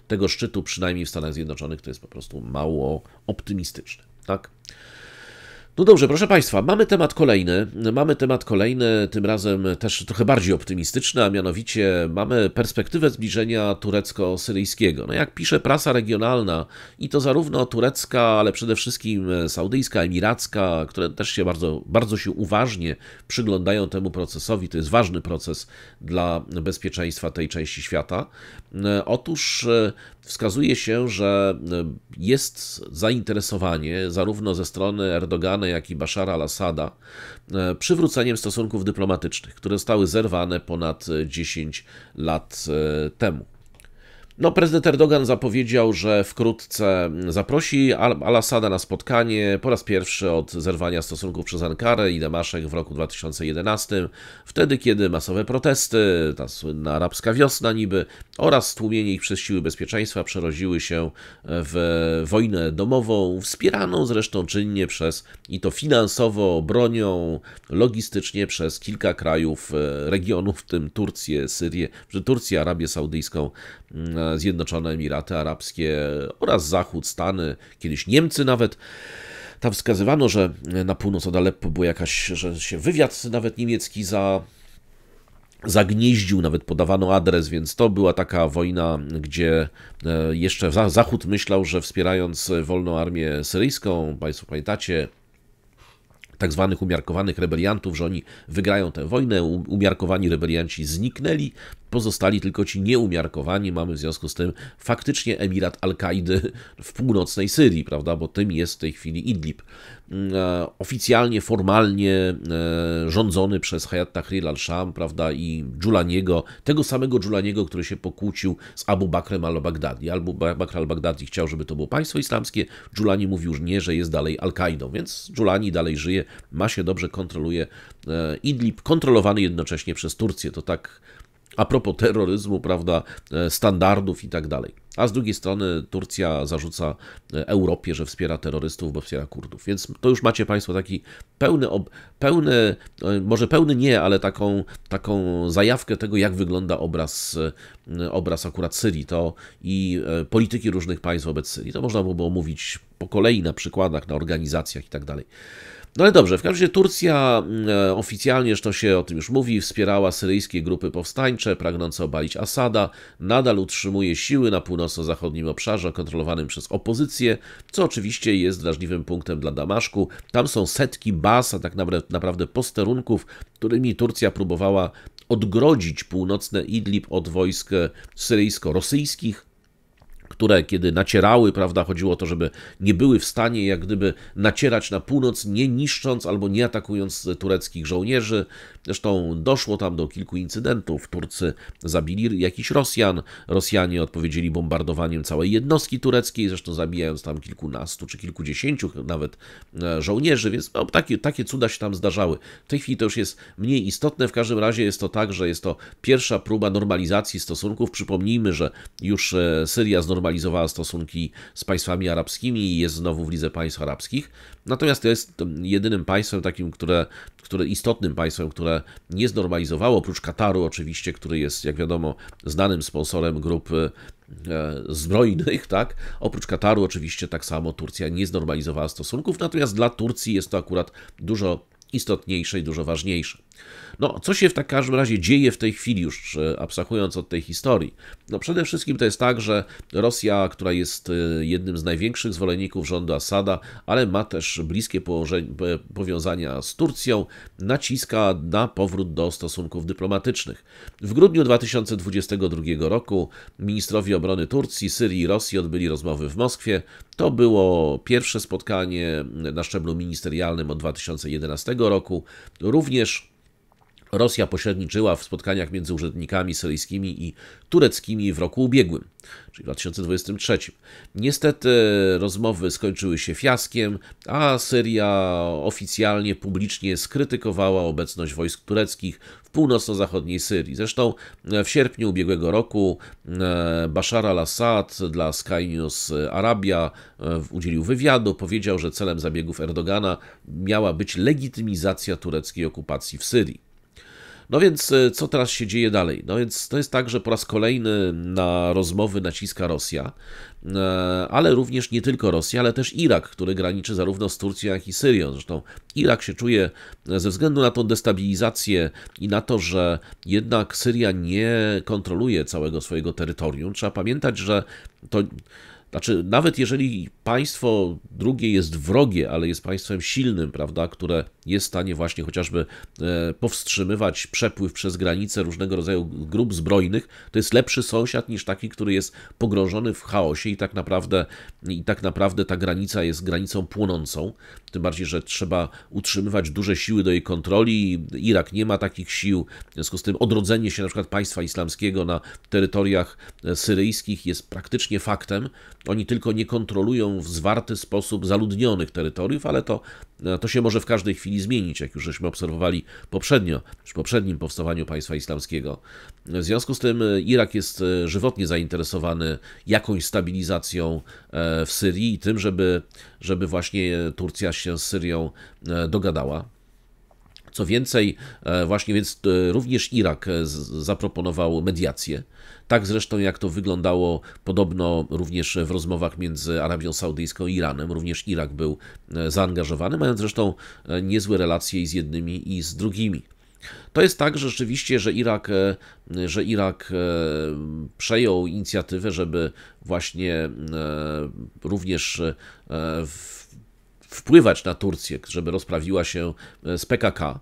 tego szczytu, przynajmniej w Stanach Zjednoczonych, to jest po prostu mało optymistyczny, tak? No dobrze, proszę Państwa, mamy temat kolejny, tym razem też trochę bardziej optymistyczny, a mianowicie mamy perspektywę zbliżenia turecko-syryjskiego. No jak pisze prasa regionalna, i to zarówno turecka, ale przede wszystkim saudyjska, emiracka, które też się bardzo się uważnie przyglądają temu procesowi, to jest ważny proces dla bezpieczeństwa tej części świata. Otóż wskazuje się, że jest zainteresowanie zarówno ze strony Erdogana, jak i Bashara al-Assada przywróceniem stosunków dyplomatycznych, które zostały zerwane ponad 10 lat temu. No, prezydent Erdogan zapowiedział, że wkrótce zaprosi al-Assada na spotkanie po raz pierwszy od zerwania stosunków przez Ankarę i Damaszek w roku 2011, wtedy kiedy masowe protesty, ta słynna arabska wiosna niby oraz stłumienie ich przez siły bezpieczeństwa przerodziły się w wojnę domową, wspieraną zresztą czynnie i to finansowo, bronią, logistycznie przez kilka krajów regionu, w tym Turcję, Syrię, Turcję, Arabię Saudyjską, Zjednoczone Emiraty Arabskie oraz Zachód, Stany, kiedyś Niemcy nawet. Tam wskazywano, że na północ od Aleppo było że się wywiad nawet niemiecki zagnieździł, nawet podawano adres, więc to była taka wojna, gdzie jeszcze Zachód myślał, że wspierając wolną armię syryjską, Państwo pamiętacie, tak zwanych umiarkowanych rebeliantów, że oni wygrają tę wojnę. Umiarkowani rebelianci zniknęli, pozostali tylko ci nieumiarkowani. Mamy w związku z tym faktycznie emirat Al-Kaidy w północnej Syrii, prawda, bo tym jest w tej chwili Idlib. Oficjalnie, formalnie rządzony przez Hayat Tahrir al-Sham, prawda, i Dżulaniego, tego samego Dżulaniego, który się pokłócił z Abu Bakrem al-Baghdadi. Abu Bakr al-Baghdadi chciał, żeby to było państwo islamskie, Dżulani mówił już nie, że jest dalej Al-Kaidą, więc Dżulani dalej żyje, ma się dobrze, kontroluje Idlib, kontrolowany jednocześnie przez Turcję. To tak a propos terroryzmu, prawda, standardów i tak dalej. A z drugiej strony Turcja zarzuca Europie, że wspiera terrorystów, bo wspiera Kurdów. Więc to już macie Państwo taki pełny, może pełny nie, ale taką zajawkę tego, jak wygląda obraz akurat Syrii i polityki różnych państw wobec Syrii. To można by było mówić po kolei na przykładach, na organizacjach i tak dalej. No ale dobrze, w każdym razie Turcja oficjalnie, że to się o tym już mówi, wspierała syryjskie grupy powstańcze pragnące obalić Asada, nadal utrzymuje siły na północno-zachodnim obszarze kontrolowanym przez opozycję, co oczywiście jest wrażliwym punktem dla Damaszku. Tam są setki baz, a tak naprawdę posterunków, którymi Turcja próbowała odgrodzić północne Idlib od wojsk syryjsko-rosyjskich, które kiedy nacierały, prawda, chodziło o to, żeby nie były w stanie jak gdyby nacierać na północ, nie niszcząc albo nie atakując tureckich żołnierzy. Zresztą doszło tam do kilku incydentów. Turcy zabili jakichś Rosjan, Rosjanie odpowiedzieli bombardowaniem całej jednostki tureckiej, zresztą zabijając tam kilkunastu czy kilkudziesięciu nawet żołnierzy, więc no, takie cuda się tam zdarzały. W tej chwili to już jest mniej istotne, w każdym razie jest to tak, że jest to pierwsza próba normalizacji stosunków. Przypomnijmy, że już Syria znormalizowała stosunki z państwami arabskimi i jest znowu w Lidze Państw Arabskich. Natomiast to jest jedynym państwem takim, istotnym państwem, które nie znormalizowało, oprócz Kataru oczywiście, który jest, jak wiadomo, znanym sponsorem grup zbrojnych, tak? Oprócz Kataru oczywiście tak samo Turcja nie znormalizowała stosunków, natomiast dla Turcji jest to akurat dużo istotniejsze i dużo ważniejsze. No, co się w każdym razie dzieje w tej chwili, już abstrahując od tej historii? No, przede wszystkim to jest tak, że Rosja, która jest jednym z największych zwolenników rządu Assada, ale ma też bliskie powiązania z Turcją, naciska na powrót do stosunków dyplomatycznych. W grudniu 2022 roku ministrowie obrony Turcji, Syrii i Rosji odbyli rozmowy w Moskwie. To było pierwsze spotkanie na szczeblu ministerialnym od 2011 roku. Również Rosja pośredniczyła w spotkaniach między urzędnikami syryjskimi i tureckimi w roku ubiegłym, czyli w 2023. Niestety rozmowy skończyły się fiaskiem, a Syria oficjalnie, publicznie skrytykowała obecność wojsk tureckich w północno-zachodniej Syrii. Zresztą w sierpniu ubiegłego roku Bashar al-Assad dla Sky News Arabia udzielił wywiadu, powiedział, że celem zabiegów Erdogana miała być legitymizacja tureckiej okupacji w Syrii. No więc co teraz się dzieje dalej? No więc to jest tak, że po raz kolejny na rozmowy naciska Rosja, ale również nie tylko Rosja, ale też Irak, który graniczy zarówno z Turcją, jak i Syrią. Zresztą Irak się czuje ze względu na tą destabilizację i na to, że jednak Syria nie kontroluje całego swojego terytorium. Trzeba pamiętać, że to... Znaczy, nawet jeżeli państwo drugie jest wrogie, ale jest państwem silnym, prawda, które jest w stanie właśnie chociażby powstrzymywać przepływ przez granicę różnego rodzaju grup zbrojnych, to jest lepszy sąsiad niż taki, który jest pogrążony w chaosie i tak naprawdę ta granica jest granicą płonącą. Tym bardziej, że trzeba utrzymywać duże siły do jej kontroli. Irak nie ma takich sił, w związku z tym odrodzenie się na przykład państwa islamskiego na terytoriach syryjskich jest praktycznie faktem. Oni tylko nie kontrolują w zwarty sposób zaludnionych terytoriów, ale to się może w każdej chwili zmienić, jak już żeśmy obserwowali poprzednio, przy poprzednim powstawaniu państwa islamskiego. W związku z tym Irak jest żywotnie zainteresowany jakąś stabilizacją w Syrii i tym, żeby właśnie Turcja się z Syrią dogadała. Co więcej, właśnie więc również Irak zaproponował mediację. Tak zresztą jak to wyglądało podobno również w rozmowach między Arabią Saudyjską i Iranem. Również Irak był zaangażowany, mając zresztą niezłe relacje i z jednymi i z drugimi. To jest tak, że rzeczywiście, że Irak przejął inicjatywę, żeby właśnie również wpływać na Turcję, żeby rozprawiła się z PKK,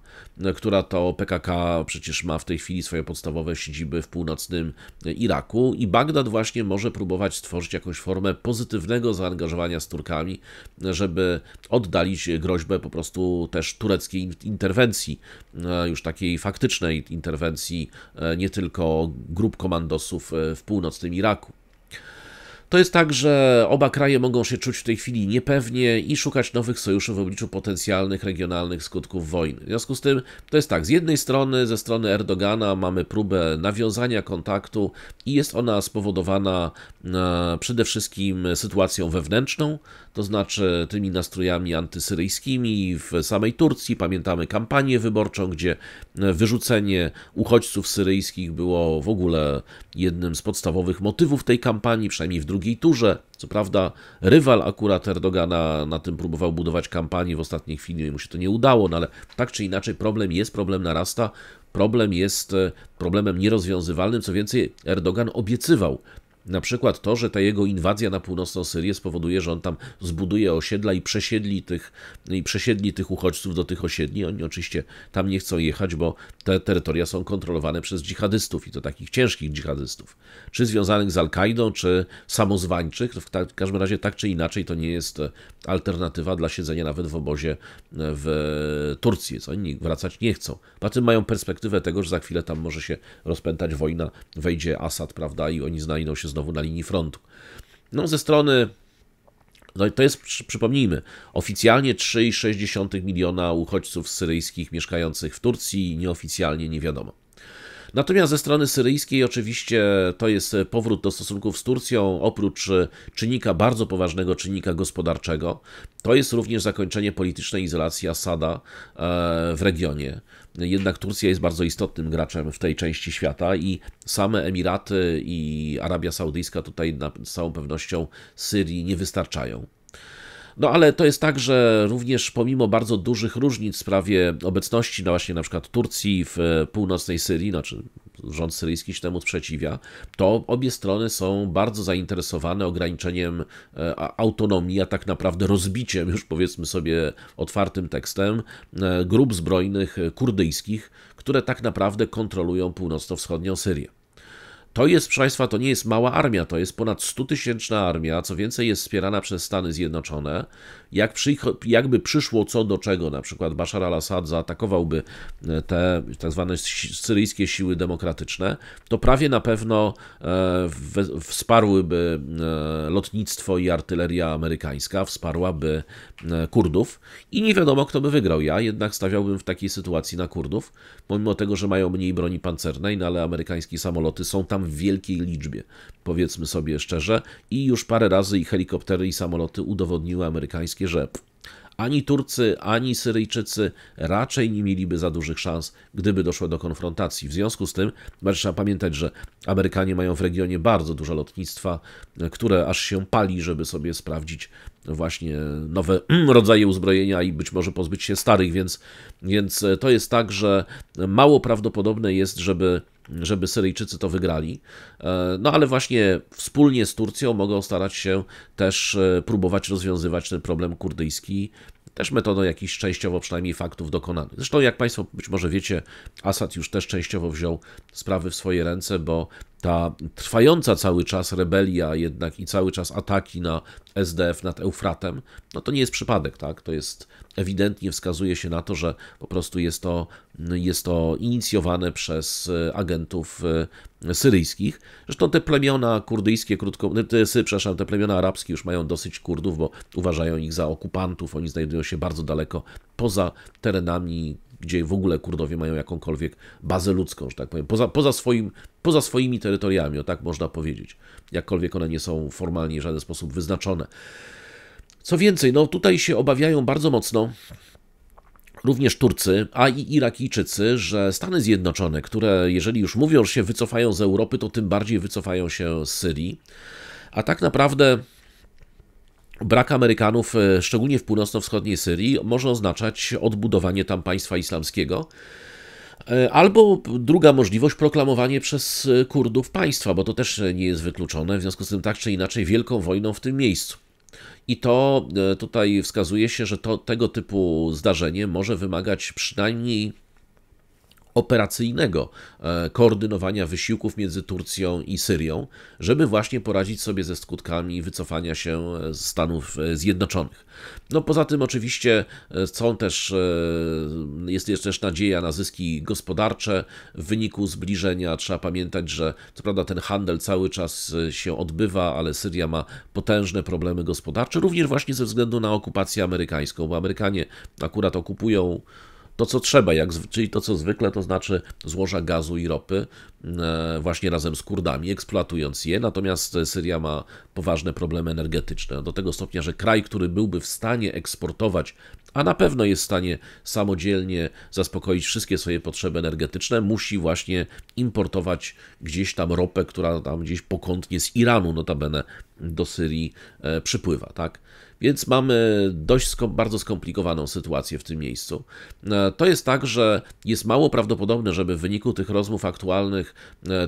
która to PKK przecież ma w tej chwili swoje podstawowe siedziby w północnym Iraku i Bagdad właśnie może próbować stworzyć jakąś formę pozytywnego zaangażowania z Turkami, żeby oddalić groźbę po prostu też tureckiej interwencji, już takiej faktycznej interwencji nie tylko grup komandosów w północnym Iraku. To jest tak, że oba kraje mogą się czuć w tej chwili niepewnie i szukać nowych sojuszy w obliczu potencjalnych regionalnych skutków wojny. W związku z tym to jest tak, z jednej strony, ze strony Erdogana mamy próbę nawiązania kontaktu i jest ona spowodowana przede wszystkim sytuacją wewnętrzną, to znaczy tymi nastrojami antysyryjskimi w samej Turcji. Pamiętamy kampanię wyborczą, gdzie wyrzucenie uchodźców syryjskich było w ogóle jednym z podstawowych motywów tej kampanii, przynajmniej w drugiej turze. Co prawda rywal akurat Erdogana na tym próbował budować kampanię, w ostatniej chwili mu się to nie udało, no ale tak czy inaczej problem jest, problem narasta, problem jest problemem nierozwiązywalnym. Co więcej, Erdogan obiecywał na przykład to, że ta jego inwazja na północną Syrię spowoduje, że on tam zbuduje osiedla i przesiedli tych uchodźców do tych osiedli. Oni oczywiście tam nie chcą jechać, bo te terytoria są kontrolowane przez dżihadystów i to takich ciężkich dżihadystów. Czy związanych z Al-Kaidą, czy samozwańczych. W każdym razie tak czy inaczej to nie jest alternatywa dla siedzenia nawet w obozie w Turcji. Co oni wracać nie chcą. Poza tym mają perspektywę tego, że za chwilę tam może się rozpętać wojna, wejdzie Asad, prawda, i oni znajdą się znowu na linii frontu. No ze strony, no to jest, przypomnijmy, oficjalnie 3,6 miliona uchodźców syryjskich mieszkających w Turcji, nieoficjalnie nie wiadomo. Natomiast ze strony syryjskiej oczywiście to jest powrót do stosunków z Turcją, oprócz czynnika, bardzo poważnego czynnika gospodarczego, to jest również zakończenie politycznej izolacji Asada w regionie. Jednak Turcja jest bardzo istotnym graczem w tej części świata i same Emiraty i Arabia Saudyjska tutaj z całą pewnością Syrii nie wystarczają. No ale to jest tak, że również pomimo bardzo dużych różnic w sprawie obecności właśnie na przykład Turcji w północnej Syrii, znaczy rząd syryjski się temu sprzeciwia, to obie strony są bardzo zainteresowane ograniczeniem autonomii, a tak naprawdę rozbiciem, już powiedzmy sobie otwartym tekstem, grup zbrojnych kurdyjskich, które tak naprawdę kontrolują północno-wschodnią Syrię. To jest, proszę Państwa, to nie jest mała armia, to jest ponad 100-tysięczna armia, co więcej jest wspierana przez Stany Zjednoczone. Jakby przyszło co do czego, na przykład Bashar al-Assad zaatakowałby te tak zwane syryjskie siły demokratyczne, to prawie na pewno wsparłyby lotnictwo i artyleria amerykańska, wsparłaby Kurdów i nie wiadomo, kto by wygrał. Ja jednak stawiałbym w takiej sytuacji na Kurdów, pomimo tego, że mają mniej broni pancernej, no ale amerykańskie samoloty są tam w wielkiej liczbie, powiedzmy sobie szczerze, i już parę razy i helikoptery, i samoloty udowodniły amerykańskie, że ani Turcy, ani Syryjczycy raczej nie mieliby za dużych szans, gdyby doszło do konfrontacji. W związku z tym trzeba pamiętać, że Amerykanie mają w regionie bardzo dużo lotnictwa, które aż się pali, żeby sobie sprawdzić właśnie nowe rodzaje uzbrojenia i być może pozbyć się starych, więc to jest tak, że mało prawdopodobne jest, żeby Syryjczycy to wygrali. No ale właśnie wspólnie z Turcją mogą starać się też próbować rozwiązywać ten problem kurdyjski, też metodą jakichś częściowo przynajmniej faktów dokonanych. Zresztą jak Państwo być może wiecie, Asad już też częściowo wziął sprawy w swoje ręce, bo ta trwająca cały czas rebelia jednak i cały czas ataki na SDF nad Eufratem, no to nie jest przypadek, tak? To jest ewidentnie wskazuje się na to, że po prostu jest to inicjowane przez agentów syryjskich. Zresztą te plemiona kurdyjskie, te plemiona arabskie już mają dosyć Kurdów, bo uważają ich za okupantów. Oni znajdują się bardzo daleko poza terenami, gdzie w ogóle Kurdowie mają jakąkolwiek bazę ludzką, że tak powiem, poza swoimi terytoriami, o tak można powiedzieć. Jakkolwiek one nie są formalnie w żaden sposób wyznaczone. Co więcej, no tutaj się obawiają bardzo mocno również Turcy, a i Irakijczycy, że Stany Zjednoczone, które jeżeli już mówią, że się wycofają z Europy, to tym bardziej wycofają się z Syrii. A tak naprawdę brak Amerykanów, szczególnie w północno-wschodniej Syrii, może oznaczać odbudowanie tam państwa islamskiego. Albo druga możliwość, proklamowanie przez Kurdów państwa, bo to też nie jest wykluczone, w związku z tym tak czy inaczej wielką wojną w tym miejscu. I to tutaj wskazuje się, że tego typu zdarzenie może wymagać przynajmniej operacyjnego koordynowania wysiłków między Turcją i Syrią, żeby właśnie poradzić sobie ze skutkami wycofania się z Stanów Zjednoczonych. No poza tym oczywiście jest też nadzieja na zyski gospodarcze w wyniku zbliżenia. Trzeba pamiętać, że co prawda ten handel cały czas się odbywa, ale Syria ma potężne problemy gospodarcze, również właśnie ze względu na okupację amerykańską, bo Amerykanie akurat okupują to, co trzeba, czyli to, co zwykle, to znaczy złoża gazu i ropy, właśnie razem z Kurdami, eksploatując je, natomiast Syria ma poważne problemy energetyczne, do tego stopnia, że kraj, który byłby w stanie eksportować, a na pewno jest w stanie samodzielnie zaspokoić wszystkie swoje potrzeby energetyczne, musi właśnie importować gdzieś tam ropę, która tam gdzieś pokątnie z Iranu notabene do Syrii przypływa, tak? Więc mamy bardzo skomplikowaną sytuację w tym miejscu. To jest tak, że jest mało prawdopodobne, żeby w wyniku tych rozmów aktualnych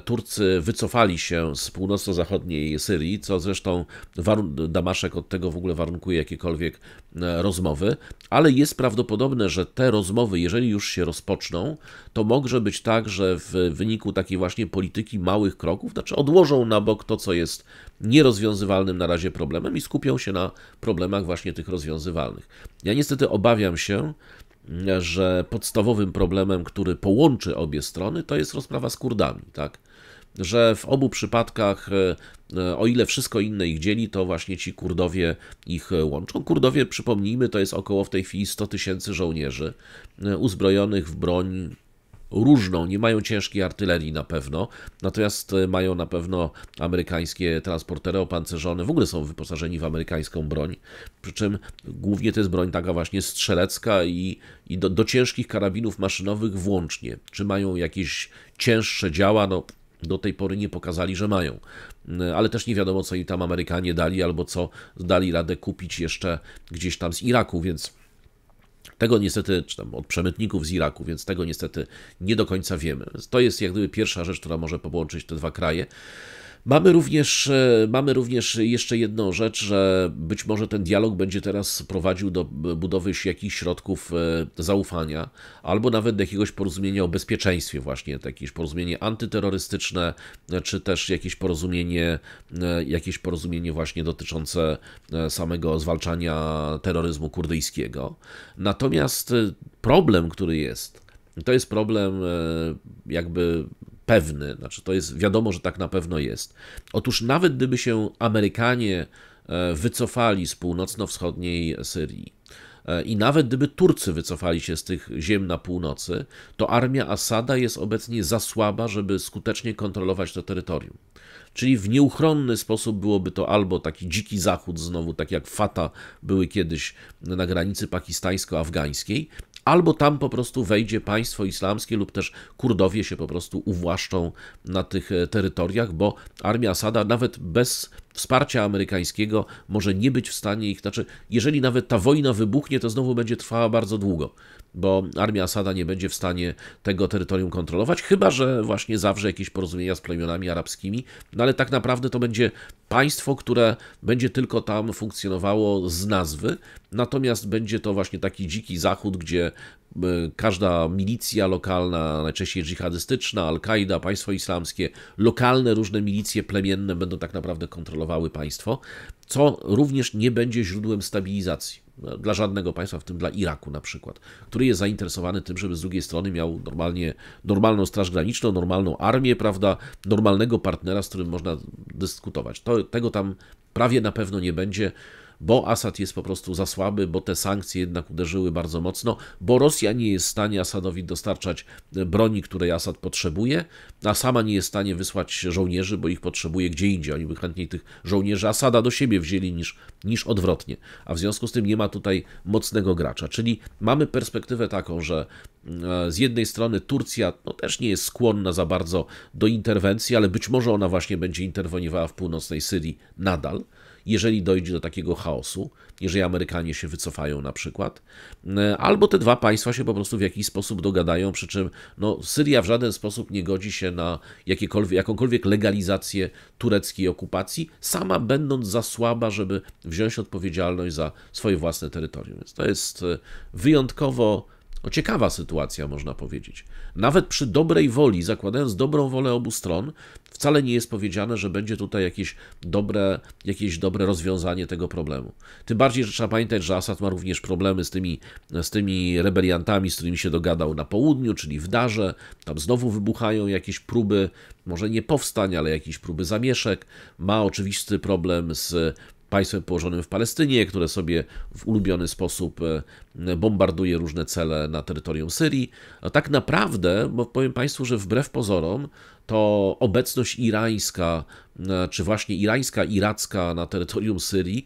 Turcy wycofali się z północno-zachodniej Syrii, co zresztą Damaszek od tego w ogóle warunkuje jakiekolwiek rozmowy, ale jest prawdopodobne, że te rozmowy, jeżeli już się rozpoczną, to może być tak, że w wyniku takiej właśnie polityki małych kroków, znaczy odłożą na bok to, co jest nierozwiązywalnym na razie problemem i skupią się na problemach właśnie tych rozwiązywalnych. Ja niestety obawiam się, że podstawowym problemem, który połączy obie strony, to jest rozprawa z Kurdami, tak? Że w obu przypadkach, o ile wszystko inne ich dzieli, to właśnie ci Kurdowie ich łączą. Kurdowie, przypomnijmy, to jest około w tej chwili 100 000 żołnierzy uzbrojonych w broń różną, nie mają ciężkiej artylerii na pewno, natomiast mają na pewno amerykańskie transportery opancerzone, w ogóle są wyposażeni w amerykańską broń, przy czym głównie to jest broń taka właśnie strzelecka i do ciężkich karabinów maszynowych włącznie. Czy mają jakieś cięższe działa? No, do tej pory nie pokazali, że mają, ale też nie wiadomo, co im tam Amerykanie dali, albo co dali radę kupić jeszcze gdzieś tam z Iraku, więc tego niestety, czy tam od przemytników z Iraku, więc tego niestety nie do końca wiemy. To jest jak gdyby pierwsza rzecz, która może połączyć te dwa kraje. Mamy również jeszcze jedną rzecz, że być może ten dialog będzie teraz prowadził do budowy jakichś środków zaufania, albo nawet do jakiegoś porozumienia o bezpieczeństwie właśnie, jakieś porozumienie antyterrorystyczne, czy też jakieś porozumienie właśnie dotyczące samego zwalczania terroryzmu kurdyjskiego. Natomiast problem, który jest, to jest problem jakby pewny, znaczy to jest wiadomo, że tak na pewno jest. Otóż nawet gdyby się Amerykanie wycofali z północno-wschodniej Syrii i nawet gdyby Turcy wycofali się z tych ziem na północy, to armia Asada jest obecnie za słaba, żeby skutecznie kontrolować to terytorium. Czyli w nieuchronny sposób byłoby to albo taki dziki zachód, znowu tak jak Fata były kiedyś na granicy pakistańsko-afgańskiej, albo tam po prostu wejdzie państwo islamskie lub też Kurdowie się po prostu uwłaszczą na tych terytoriach, bo armia Asada nawet bez wsparcia amerykańskiego może nie być w stanie ich, znaczy jeżeli nawet ta wojna wybuchnie, to znowu będzie trwała bardzo długo, bo armia Asada nie będzie w stanie tego terytorium kontrolować, chyba że właśnie zawrze jakieś porozumienia z plemionami arabskimi, no ale tak naprawdę to będzie państwo, które będzie tylko tam funkcjonowało z nazwy, natomiast będzie to właśnie taki dziki zachód, gdzie każda milicja lokalna, najczęściej dżihadystyczna, Al-Kaida, państwo islamskie, lokalne różne milicje plemienne będą tak naprawdę kontrolowały państwo, co również nie będzie źródłem stabilizacji dla żadnego państwa, w tym dla Iraku na przykład, który jest zainteresowany tym, żeby z drugiej strony miał normalną straż graniczną, normalną armię, prawda, normalnego partnera, z którym można dyskutować. Tego tam prawie na pewno nie będzie, bo Asad jest po prostu za słaby, bo te sankcje jednak uderzyły bardzo mocno, bo Rosja nie jest w stanie Asadowi dostarczać broni, której Asad potrzebuje, a sama nie jest w stanie wysłać żołnierzy, bo ich potrzebuje gdzie indziej. Oni by chętniej tych żołnierzy Asada do siebie wzięli niż odwrotnie. A w związku z tym nie ma tutaj mocnego gracza. Czyli mamy perspektywę taką, że z jednej strony Turcja też nie jest skłonna za bardzo do interwencji, ale być może ona właśnie będzie interweniowała w północnej Syrii nadal, jeżeli dojdzie do takiego chaosu, jeżeli Amerykanie się wycofają na przykład, albo te dwa państwa się po prostu w jakiś sposób dogadają, przy czym Syria w żaden sposób nie godzi się na jakąkolwiek legalizację tureckiej okupacji, sama będąc za słaba, żeby wziąć odpowiedzialność za swoje własne terytorium. Więc to jest wyjątkowo ciekawa sytuacja, można powiedzieć. Nawet przy dobrej woli, zakładając dobrą wolę obu stron, wcale nie jest powiedziane, że będzie tutaj jakieś dobre rozwiązanie tego problemu. Tym bardziej, że trzeba pamiętać, że Asad ma również problemy z tymi rebeliantami, z którymi się dogadał na południu, czyli w Darze. Tam znowu wybuchają jakieś próby, może nie powstań, ale jakieś próby zamieszek. Ma oczywisty problem z państwem położonym w Palestynie, które sobie w ulubiony sposób bombarduje różne cele na terytorium Syrii. A tak naprawdę, bo powiem Państwu, że wbrew pozorom, to obecność irańska, czy właśnie irańska, iracka na terytorium Syrii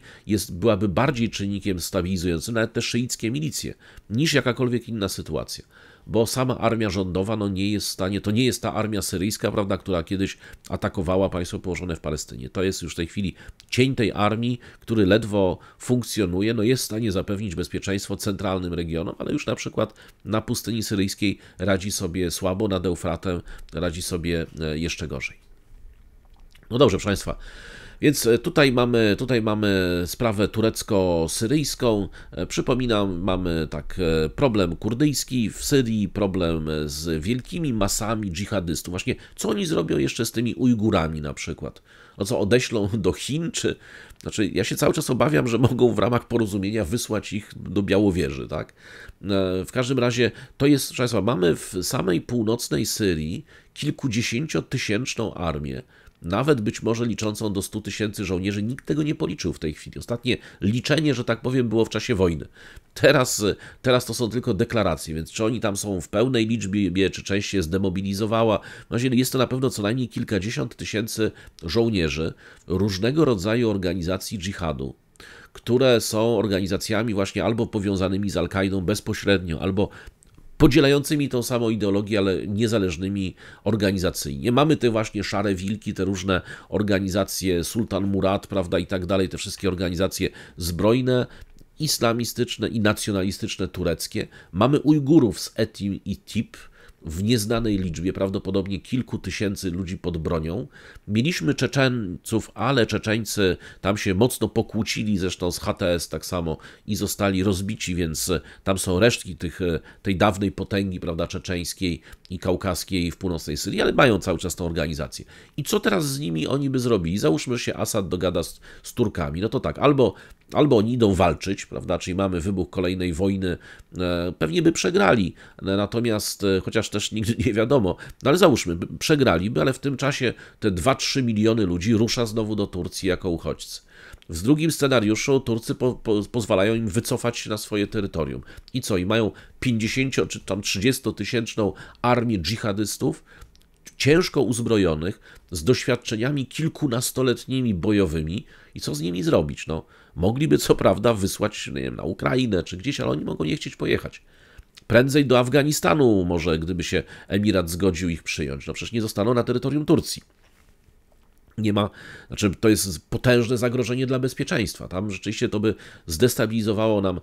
byłaby bardziej czynnikiem stabilizującym nawet te szyickie milicje, niż jakakolwiek inna sytuacja. Bo sama armia rządowa nie jest w stanie, to nie jest ta armia syryjska, prawda, która kiedyś atakowała państwo położone w Palestynie. To jest już w tej chwili cień tej armii, który ledwo funkcjonuje, jest w stanie zapewnić bezpieczeństwo centralnym regionom, ale już na przykład na pustyni syryjskiej radzi sobie słabo, nad Eufratem radzi sobie jeszcze gorzej. No dobrze, proszę Państwa. Więc tutaj mamy sprawę turecko-syryjską. Przypominam, mamy problem kurdyjski w Syrii, problem z wielkimi masami dżihadystów. Właśnie co oni zrobią jeszcze z tymi Ujgurami na przykład? Co odeślą do Chin? Znaczy, ja się cały czas obawiam, że mogą w ramach porozumienia wysłać ich do Białowieży, tak? W każdym razie to jest, proszę Państwa, mamy w samej północnej Syrii kilkudziesięciotysięczną armię, nawet być może liczącą do 100 000 żołnierzy. Nikt tego nie policzył w tej chwili. Ostatnie liczenie, że tak powiem, było w czasie wojny. Teraz to są tylko deklaracje, więc czy oni tam są w pełnej liczbie, czy część się zdemobilizowała. Jest to na pewno co najmniej kilkadziesiąt tysięcy żołnierzy różnego rodzaju organizacji dżihadu, które są organizacjami właśnie albo powiązanymi z Al-Kaidą bezpośrednio, albo podzielającymi tą samą ideologię, ale niezależnymi organizacyjnie. Mamy te właśnie szare wilki, te różne organizacje, Sultan Murad, prawda, i tak dalej, te wszystkie organizacje zbrojne, islamistyczne i nacjonalistyczne tureckie. Mamy Ujgurów z Etim i Tip, w nieznanej liczbie, prawdopodobnie kilku tysięcy ludzi pod bronią. Mieliśmy Czeczeńców, ale Czeczeńcy tam się mocno pokłócili, zresztą z HTS tak samo, i zostali rozbici, więc tam są resztki tej dawnej potęgi, prawda, czeczeńskiej i kaukaskiej w północnej Syrii, ale mają cały czas tą organizację. I co teraz z nimi oni by zrobili? Załóżmy, że się Asad dogada z Turkami, no to tak, albo oni idą walczyć, prawda, czyli mamy wybuch kolejnej wojny, pewnie by przegrali, natomiast, chociaż też nigdy nie wiadomo, no ale załóżmy, przegraliby, ale w tym czasie te 2-3 miliony ludzi rusza znowu do Turcji jako uchodźcy. W drugim scenariuszu Turcy pozwalają im wycofać się na swoje terytorium. I co? I mają 50 czy tam 30-tysięczną armię dżihadystów, ciężko uzbrojonych, z doświadczeniami kilkunastoletnimi bojowymi i co z nimi zrobić? No, mogliby co prawda wysłać, nie wiem, na Ukrainę czy gdzieś, ale oni mogą nie chcieć pojechać. Prędzej do Afganistanu może, gdyby się Emirat zgodził ich przyjąć. No przecież nie zostaną na terytorium Turcji. Nie ma, znaczy to jest potężne zagrożenie dla bezpieczeństwa. Tam rzeczywiście to by zdestabilizowało nam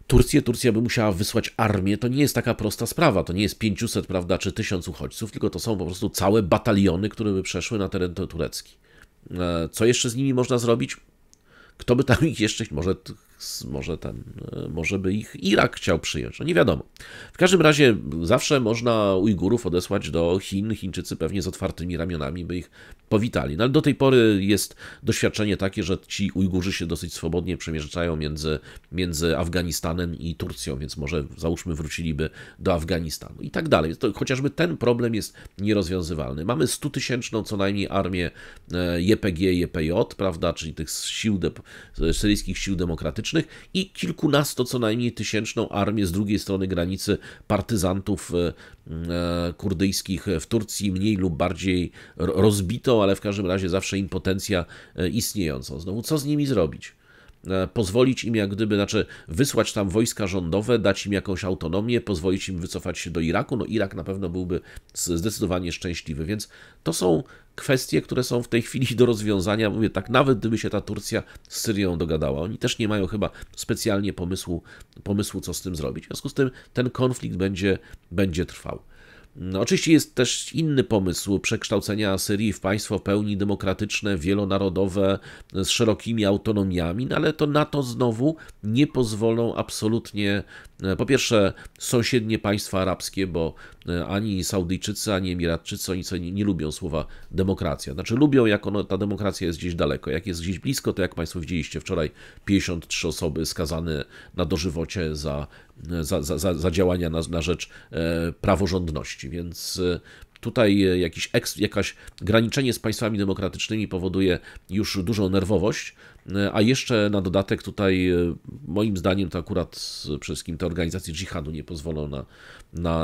Turcję. Turcja by musiała wysłać armię. To nie jest taka prosta sprawa. To nie jest 500, prawda, czy 1000 uchodźców, tylko to są po prostu całe bataliony, które by przeszły na teren turecki. Co jeszcze z nimi można zrobić? Kto by tam ich jeszcze... Może by ich Irak chciał przyjąć, no nie wiadomo. W każdym razie zawsze można Ujgurów odesłać do Chin. Chińczycy pewnie z otwartymi ramionami by ich powitali. No ale do tej pory jest doświadczenie takie, że ci Ujgurzy się dosyć swobodnie przemieszczają między Afganistanem i Turcją, więc może załóżmy wróciliby do Afganistanu i tak dalej. To chociażby ten problem jest nierozwiązywalny. Mamy 100-tysięczną co najmniej armię JPG, JPJ, prawda, czyli tych syryjskich sił demokratycznych, i kilkunasto co najmniej tysięczną armię z drugiej strony granicy partyzantów kurdyjskich w Turcji, mniej lub bardziej rozbitą, ale w każdym razie zawsze impotencja istniejącą. Znowu, co z nimi zrobić? Pozwolić im jak gdyby, znaczy wysłać tam wojska rządowe, dać im jakąś autonomię, pozwolić im wycofać się do Iraku, no Irak na pewno byłby zdecydowanie szczęśliwy, więc to są kwestie, które są w tej chwili do rozwiązania, mówię tak, nawet gdyby się ta Turcja z Syrią dogadała, oni też nie mają chyba specjalnie pomysłu co z tym zrobić, w związku z tym ten konflikt będzie trwał. No, oczywiście jest też inny pomysł przekształcenia Syrii w państwo w pełni demokratyczne, wielonarodowe, z szerokimi autonomiami, no ale to na to znowu nie pozwolą absolutnie, po pierwsze, sąsiednie państwa arabskie, bo ani Saudyjczycy, ani Emiratczycy, oni sobie nie lubią słowa demokracja. Znaczy lubią, jak ta demokracja jest gdzieś daleko. Jak jest gdzieś blisko, to jak Państwo widzieliście wczoraj, 53 osoby skazane na dożywocie za działania na rzecz praworządności, więc tutaj jakaś graniczenie z państwami demokratycznymi powoduje już dużą nerwowość, a jeszcze na dodatek tutaj moim zdaniem to akurat przede wszystkim te organizacje dżihadu nie pozwolą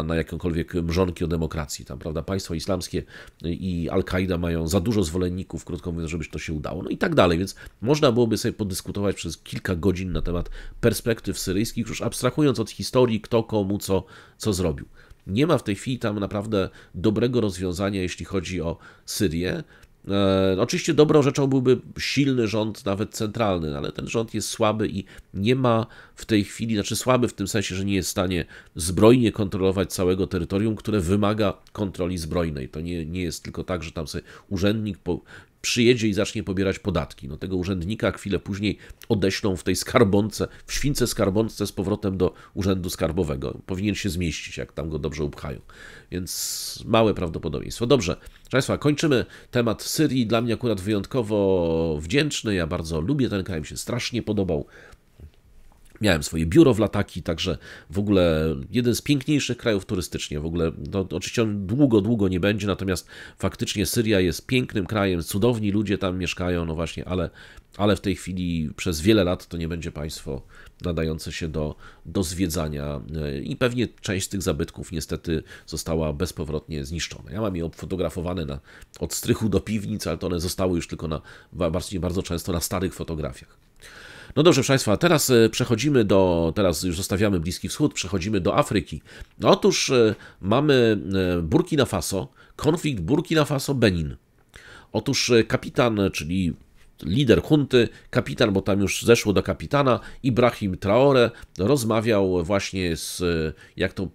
na jakiekolwiek mrzonki o demokracji. Tam, prawda, państwo islamskie i Al-Kaida mają za dużo zwolenników, krótko mówiąc, żeby to się udało, no i tak dalej, więc można byłoby sobie podyskutować przez kilka godzin na temat perspektyw syryjskich, już abstrahując od historii, kto komu co zrobił. Nie ma w tej chwili tam naprawdę dobrego rozwiązania, jeśli chodzi o Syrię. Oczywiście dobrą rzeczą byłby silny rząd, nawet centralny, ale ten rząd jest słaby i nie ma w tej chwili, znaczy słaby w tym sensie, że nie jest w stanie zbrojnie kontrolować całego terytorium, które wymaga kontroli zbrojnej. To nie jest tylko tak, że tam sobie urzędnik przyjedzie i zacznie pobierać podatki. No tego urzędnika chwilę później odeślą w tej skarbonce, w śwince skarbonce z powrotem do urzędu skarbowego. Powinien się zmieścić, jak tam go dobrze upchają. Więc małe prawdopodobieństwo. Dobrze, proszę Państwa, kończymy temat Syrii. Dla mnie akurat wyjątkowo wdzięczny. Ja bardzo lubię ten kraj, mi się strasznie podobał. Miałem swoje biuro w Lataki, także w ogóle jeden z piękniejszych krajów turystycznie. W ogóle, no, oczywiście on długo nie będzie, natomiast faktycznie Syria jest pięknym krajem, cudowni ludzie tam mieszkają, no właśnie, ale w tej chwili przez wiele lat to nie będzie państwo nadające się do zwiedzania i pewnie część z tych zabytków niestety została bezpowrotnie zniszczona. Ja mam je obfotografowane od strychu do piwnic, ale to one zostały już tylko bardzo często na starych fotografiach. No dobrze, proszę Państwa, teraz już zostawiamy Bliski Wschód, przechodzimy do Afryki. No otóż mamy Burkina Faso, konflikt Burkina Faso-Benin. Otóż kapitan, czyli lider junty, kapitan, bo tam już zeszło do kapitana, Ibrahim Traoré rozmawiał właśnie z, jak to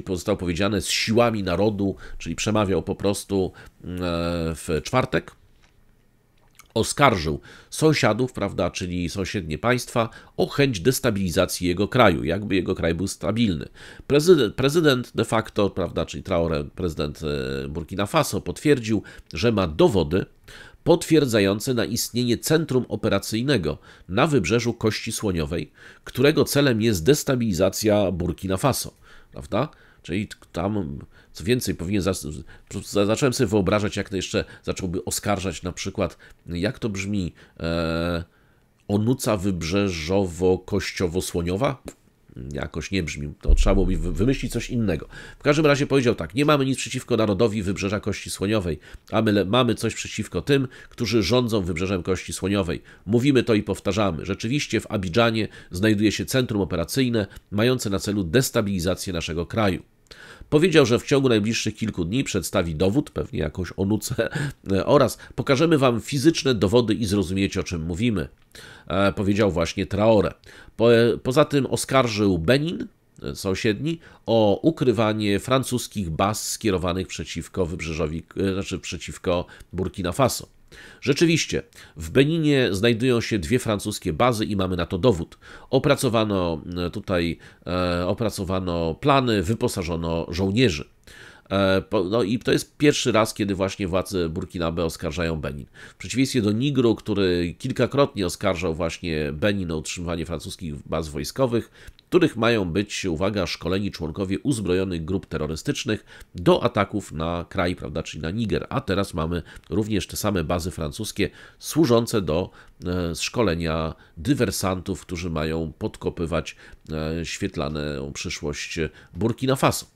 zostało powiedziane, z siłami narodu, czyli przemawiał po prostu w czwartek. Oskarżył sąsiadów, prawda, czyli sąsiednie państwa, o chęć destabilizacji jego kraju, jakby jego kraj był stabilny. Prezydent de facto, prawda, czyli Traoré, prezydent Burkina Faso, potwierdził, że ma dowody potwierdzające na istnienie centrum operacyjnego na wybrzeżu Kości Słoniowej, którego celem jest destabilizacja Burkina Faso, prawda? Czyli tam, co więcej, zacząłem sobie wyobrażać, jak to jeszcze zacząłby oskarżać na przykład, jak to brzmi, Onuca Wybrzeżowo-Kościowo-Słoniowa? Jakoś nie brzmi, to trzeba byłoby wymyślić coś innego. W każdym razie powiedział tak, nie mamy nic przeciwko narodowi Wybrzeża Kości Słoniowej, a my mamy coś przeciwko tym, którzy rządzą Wybrzeżem Kości Słoniowej. Mówimy to i powtarzamy. Rzeczywiście w Abidżanie znajduje się centrum operacyjne mające na celu destabilizację naszego kraju. Powiedział, że w ciągu najbliższych kilku dni przedstawi dowód, pewnie jakąś onucę, oraz pokażemy wam fizyczne dowody i zrozumiecie, o czym mówimy. Powiedział właśnie Traoré. Poza tym oskarżył Benin, sąsiedni, o ukrywanie francuskich baz skierowanych przeciwko wybrzeżowi, przeciwko Burkina Faso. Rzeczywiście, w Beninie znajdują się 2 francuskie bazy i mamy na to dowód. Opracowano plany, wyposażono żołnierzy. No i to jest pierwszy raz, kiedy właśnie władze Burkinabe oskarżają Benin. W przeciwieństwie do Nigru, który kilkakrotnie oskarżał właśnie Benin o utrzymywanie francuskich baz wojskowych, których mają być, uwaga, szkoleni członkowie uzbrojonych grup terrorystycznych do ataków na kraj, prawda, czyli na Niger. A teraz mamy również te same bazy francuskie służące do szkolenia dywersantów, którzy mają podkopywać świetlaną przyszłość Burkina Faso.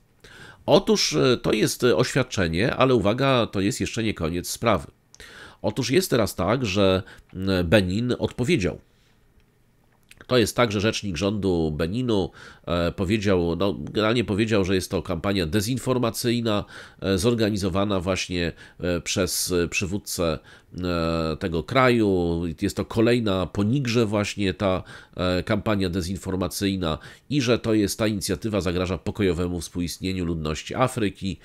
Otóż to jest oświadczenie, ale uwaga, to jest jeszcze nie koniec sprawy. Otóż jest teraz tak, że Benin odpowiedział. To jest tak, że rzecznik rządu Beninu powiedział, no generalnie powiedział, że jest to kampania dezinformacyjna zorganizowana właśnie przez przywódcę tego kraju. Jest to kolejna po Nigrze właśnie ta kampania dezinformacyjna i że to jest ta inicjatywa zagraża pokojowemu współistnieniu ludności Afryki.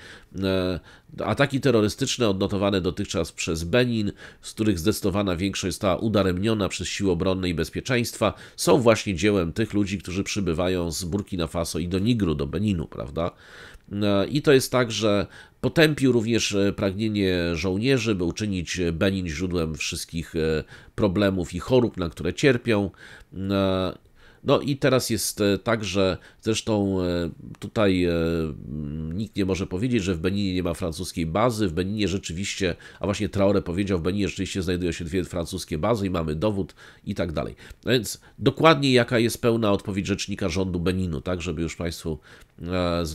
Ataki terrorystyczne odnotowane dotychczas przez Benin, z których zdecydowana większość została udaremniona przez siły obronne i bezpieczeństwa, są właśnie dziełem tych ludzi, którzy przybywają z Burkina Faso i do Nigru, do Beninu, prawda? I to jest tak, że potępił również pragnienie żołnierzy, by uczynić Benin źródłem wszystkich problemów i chorób, na które cierpią. No i teraz jest tak, że zresztą tutaj nikt nie może powiedzieć, że w Beninie nie ma francuskiej bazy. W Beninie rzeczywiście, a właśnie Traoré powiedział, w Beninie rzeczywiście znajdują się 2 francuskie bazy i mamy dowód i tak dalej. No więc dokładnie jaka jest pełna odpowiedź rzecznika rządu Beninu, tak, żeby już Państwu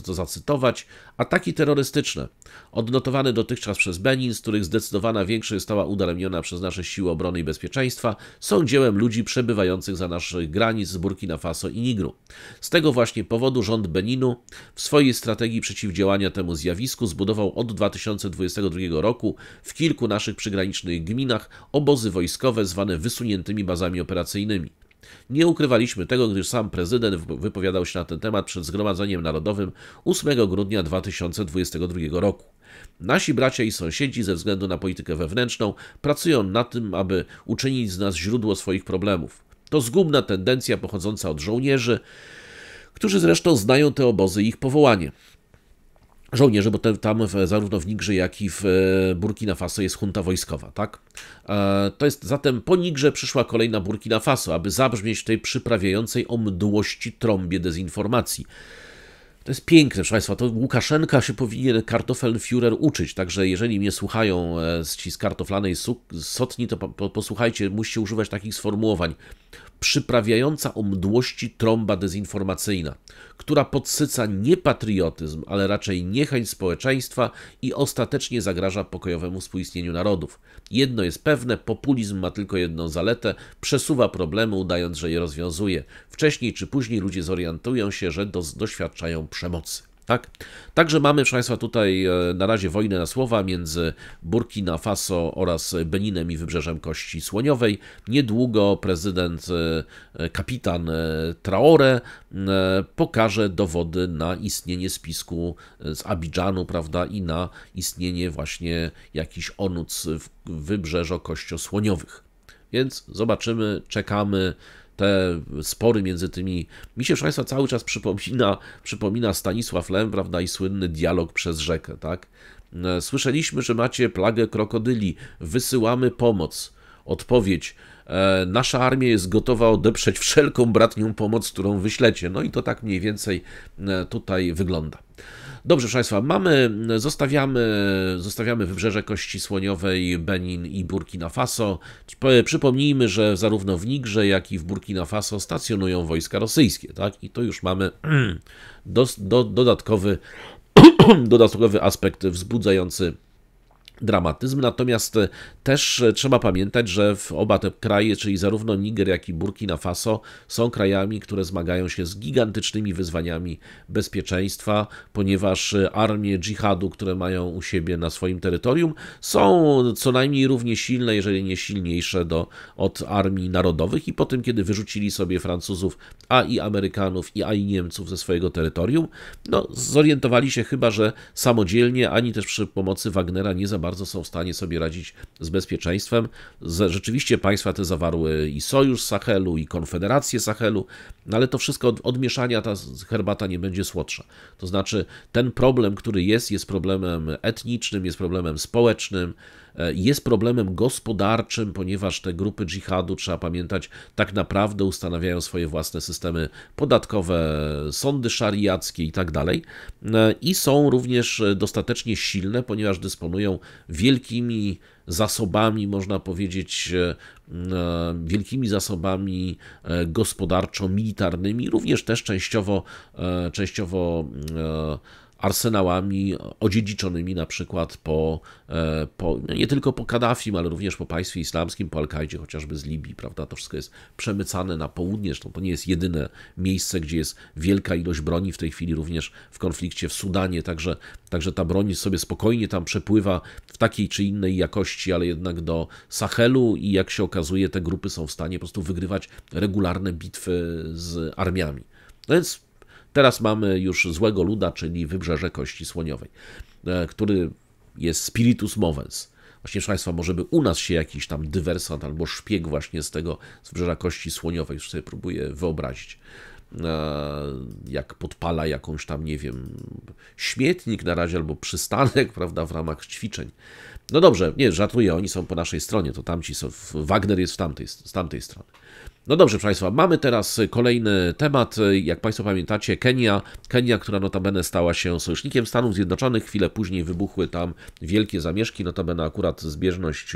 to zacytować. Ataki terrorystyczne odnotowane dotychczas przez Benin, z których zdecydowana większość została udaremniona przez nasze siły obrony i bezpieczeństwa, są dziełem ludzi przebywających za naszych granic z Burkina Faso i Nigru. Z tego właśnie powodu rząd Beninu w swojej strategii przeciwdziałania temu zjawisku zbudował od 2022 roku w kilku naszych przygranicznych gminach obozy wojskowe zwane wysuniętymi bazami operacyjnymi. Nie ukrywaliśmy tego, gdyż sam prezydent wypowiadał się na ten temat przed Zgromadzeniem Narodowym 8 grudnia 2022 roku. Nasi bracia i sąsiedzi ze względu na politykę wewnętrzną pracują nad tym, aby uczynić z nas źródło swoich problemów. To zgubna tendencja pochodząca od żołnierzy, którzy zresztą znają te obozy i ich powołanie. Żołnierze, bo tam zarówno w Nigrze, jak i w Burkina Faso jest junta wojskowa, tak? To jest zatem po Nigrze przyszła kolejna Burkina Faso, aby zabrzmieć w tej przyprawiającej o mdłości trąbie dezinformacji. To jest piękne, proszę Państwa, to Łukaszenka się powinien Kartoffelführer uczyć, także jeżeli mnie słuchają ci z kartoflanej sotni, to posłuchajcie, musicie używać takich sformułowań. Przyprawiająca o mdłości trąba dezinformacyjna, która podsyca nie patriotyzm, ale raczej niechęć społeczeństwa i ostatecznie zagraża pokojowemu współistnieniu narodów. Jedno jest pewne, populizm ma tylko jedną zaletę, przesuwa problemy, udając, że je rozwiązuje. Wcześniej czy później ludzie zorientują się, że doświadczają przemocy. Tak? Także mamy, proszę Państwa, tutaj na razie wojnę na słowa między Burkina Faso oraz Beninem i Wybrzeżem Kości Słoniowej. Niedługo prezydent, kapitan Traoré pokaże dowody na istnienie spisku z Abidżanu, prawda, i na istnienie właśnie jakichś onuc w Wybrzeżo Kościosłoniowych. Więc zobaczymy, czekamy. Te spory między tymi... Mi się, proszę Państwa, cały czas przypomina Stanisław Lem, prawda, i słynny dialog przez rzekę, tak? Słyszeliśmy, że macie plagę krokodyli, wysyłamy pomoc. Odpowiedź: nasza armia jest gotowa odeprzeć wszelką bratnią pomoc, którą wyślecie. No i to tak mniej więcej tutaj wygląda. Dobrze, proszę Państwa, zostawiamy Wybrzeże Kości Słoniowej, Benin i Burkina Faso. Przypomnijmy, że zarówno w Nigrze, jak i w Burkina Faso stacjonują wojska rosyjskie, tak? I to już mamy dodatkowy aspekt wzbudzający dramatyzm, natomiast też trzeba pamiętać, że w oba te kraje, czyli zarówno Niger, jak i Burkina Faso, są krajami, które zmagają się z gigantycznymi wyzwaniami bezpieczeństwa, ponieważ armie dżihadu, które mają u siebie na swoim terytorium, są co najmniej równie silne, jeżeli nie silniejsze od armii narodowych, i po tym, kiedy wyrzucili sobie Francuzów, a i Amerykanów, a i Niemców ze swojego terytorium, no zorientowali się chyba, że samodzielnie, ani też przy pomocy Wagnera nie za bardzo są w stanie sobie radzić z bezpieczeństwem. Rzeczywiście państwa te zawarły i Sojusz Sahelu, i Konfederację Sahelu, no ale to wszystko od mieszania ta herbata nie będzie słodsza. To znaczy ten problem, który jest problemem etnicznym, jest problemem społecznym, jest problemem gospodarczym, ponieważ te grupy dżihadu, trzeba pamiętać, tak naprawdę ustanawiają swoje własne systemy podatkowe, sądy szariackie i tak dalej. I są również dostatecznie silne, ponieważ dysponują wielkimi zasobami, można powiedzieć, wielkimi zasobami gospodarczo-militarnymi, również też częściowo arsenałami odziedziczonymi na przykład nie tylko po Kaddafim, ale również po państwie islamskim, po Al-Kaidzie, chociażby z Libii, prawda? To wszystko jest przemycane na południe, zresztą to nie jest jedyne miejsce, gdzie jest wielka ilość broni w tej chwili, również w konflikcie w Sudanie, także ta broń sobie spokojnie tam przepływa w takiej czy innej jakości, ale jednak do Sahelu, i jak się okazuje, te grupy są w stanie po prostu wygrywać regularne bitwy z armiami. No więc teraz mamy już złego luda, czyli Wybrzeże Kości Słoniowej, który jest spiritus movens. Właśnie, proszę Państwa, może by u nas się jakiś tam dywersant albo szpieg właśnie z Wybrzeża Kości Słoniowej, już sobie próbuję wyobrazić, jak podpala jakąś tam, nie wiem, śmietnik na razie albo przystanek, prawda, w ramach ćwiczeń. No dobrze, nie, żartuję, oni są po naszej stronie, to tamci są, Wagner jest z tamtej strony. No dobrze, proszę Państwa, mamy teraz kolejny temat. Jak Państwo pamiętacie, Kenia, która notabene stała się sojusznikiem Stanów Zjednoczonych. Chwilę później wybuchły tam wielkie zamieszki, notabene akurat zbieżność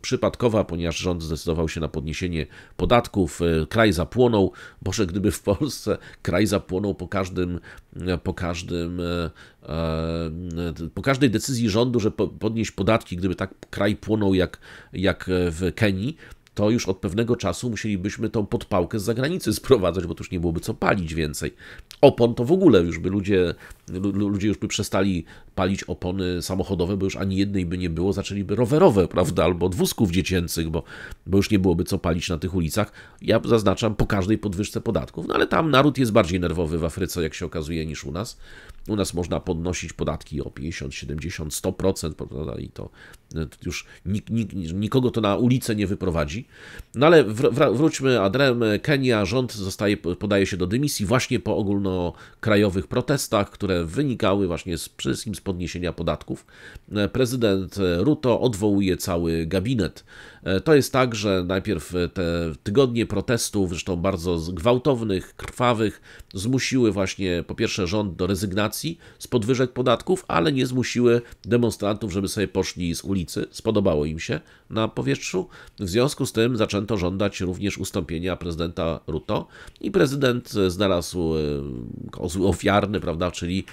przypadkowa, ponieważ rząd zdecydował się na podniesienie podatków. Kraj zapłonął. Boże, gdyby w Polsce kraj zapłonął po każdej decyzji rządu, że podnieść podatki, gdyby tak kraj płonął jak w Kenii, to już od pewnego czasu musielibyśmy tą podpałkę z zagranicy sprowadzać, bo to już nie byłoby co palić więcej. Opon to w ogóle już by ludzie już by przestali palić opony samochodowe, bo już ani jednej by nie było, zaczęliby rowerowe, prawda, albo od wózków dziecięcych, bo już nie byłoby co palić na tych ulicach. Ja zaznaczam, po każdej podwyżce podatków, no ale tam naród jest bardziej nerwowy w Afryce, jak się okazuje, niż u nas. U nas można podnosić podatki o 50, 70, 100%, prawda, i to już nikogo to na ulicę nie wyprowadzi. No ale wróćmy adrem. Kenia, rząd podaje się do dymisji właśnie po ogólnokrajowych protestach, które wynikały właśnie przede wszystkim z podniesienia podatków. Prezydent Ruto odwołuje cały gabinet. To jest tak, że najpierw te tygodnie protestów, zresztą bardzo gwałtownych, krwawych, zmusiły właśnie po pierwsze rząd do rezygnacji z podwyżek podatków, ale nie zmusiły demonstrantów, żeby sobie poszli z ulicy. Spodobało im się. na powietrzu. W związku z tym zaczęto żądać również ustąpienia prezydenta Ruto i prezydent znalazł kozły ofiarny, prawda, czyli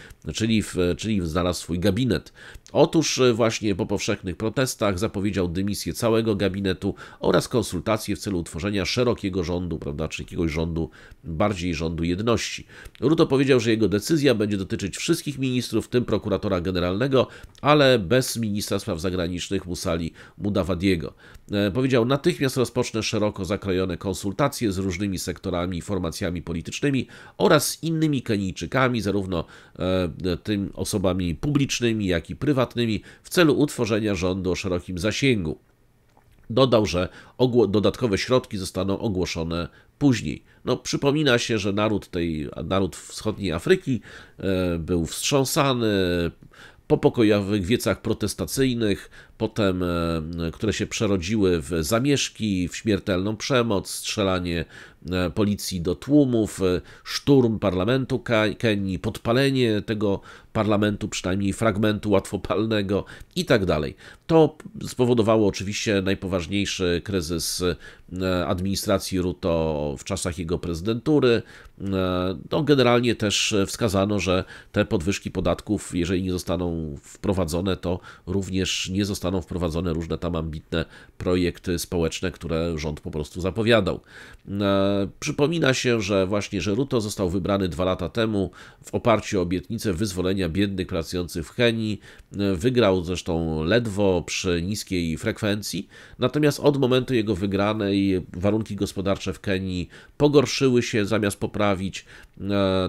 znalazł swój gabinet. Otóż właśnie po powszechnych protestach zapowiedział dymisję całego gabinetu oraz konsultacje w celu utworzenia szerokiego rządu, prawda, czy jakiegoś rządu, bardziej rządu jedności. Ruto powiedział, że jego decyzja będzie dotyczyć wszystkich ministrów, w tym prokuratora generalnego, ale bez ministra spraw zagranicznych Mussali Mudavadiego. Powiedział, natychmiast rozpocznę szeroko zakrojone konsultacje z różnymi sektorami i formacjami politycznymi oraz innymi Kenijczykami, zarówno tym osobami publicznymi, jak i prywatnymi, w celu utworzenia rządu o szerokim zasięgu. Dodał, że dodatkowe środki zostaną ogłoszone później. No, przypomina się, że naród wschodniej Afryki był wstrząsany po pokojowych wiecach protestacyjnych, potem, które się przerodziły w zamieszki, w śmiertelną przemoc, strzelanie policji do tłumów, szturm parlamentu Kenii, podpalenie tego parlamentu, przynajmniej fragmentu łatwopalnego i tak dalej. To spowodowało oczywiście najpoważniejszy kryzys administracji Ruto w czasach jego prezydentury. No, generalnie też wskazano, że te podwyżki podatków, jeżeli nie zostaną wprowadzone, to również nie zostaną wprowadzone różne tam ambitne projekty społeczne, które rząd po prostu zapowiadał. Przypomina się, że Ruto został wybrany 2 lata temu w oparciu o obietnicę wyzwolenia biednych pracujących w Kenii. Wygrał zresztą ledwo przy niskiej frekwencji, natomiast od momentu jego wygranej warunki gospodarcze w Kenii pogorszyły się zamiast poprawić.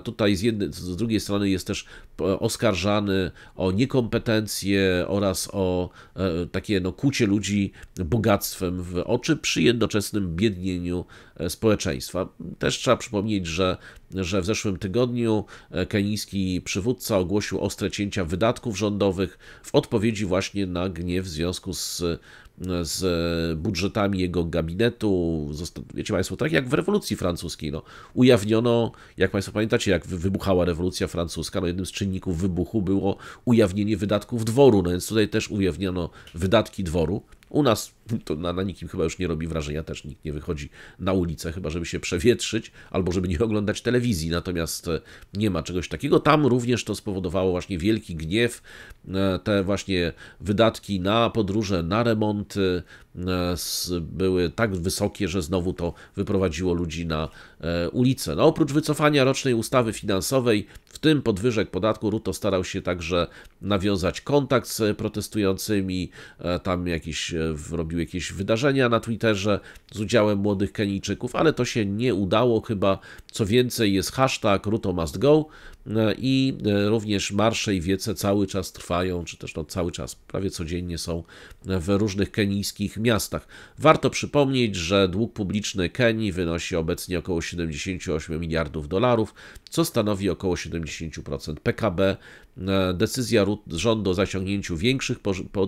Tutaj z drugiej strony jest też oskarżany o niekompetencje oraz o takie kłucie ludzi bogactwem w oczy przy jednoczesnym biednieniu społeczeństwa. Też trzeba przypomnieć, że w zeszłym tygodniu kenijski przywódca ogłosił ostre cięcia wydatków rządowych w odpowiedzi właśnie na gniew w związku z budżetami jego gabinetu. Wiecie Państwo, tak jak w rewolucji francuskiej, ujawniono, jak Państwo pamiętacie, jak wybuchała rewolucja francuska, jednym z czynników wybuchu było ujawnienie wydatków dworu, więc tutaj też ujawniono wydatki dworu. U nas to na nikim chyba już nie robi wrażenia, też nikt nie wychodzi na ulicę, chyba żeby się przewietrzyć albo żeby nie oglądać telewizji, natomiast nie ma czegoś takiego. Tam również to spowodowało właśnie wielki gniew. Te właśnie wydatki na podróże, na remonty były tak wysokie, że znowu to wyprowadziło ludzi na ulicę. Oprócz wycofania rocznej ustawy finansowej, w tym podwyżek podatku, Ruto starał się także nawiązać kontakt z protestującymi, tam robił jakieś wydarzenia na Twitterze z udziałem młodych Kenijczyków, ale to się nie udało chyba. Co więcej, jest hashtag Ruto must go i również marsze i wiece cały czas trwają, czy też cały czas, prawie codziennie są w różnych kenijskich miastach. Warto przypomnieć, że dług publiczny Kenii wynosi obecnie około 78 miliardów dolarów, co stanowi około 70% PKB. Decyzja rządu o zaciągnięciu większych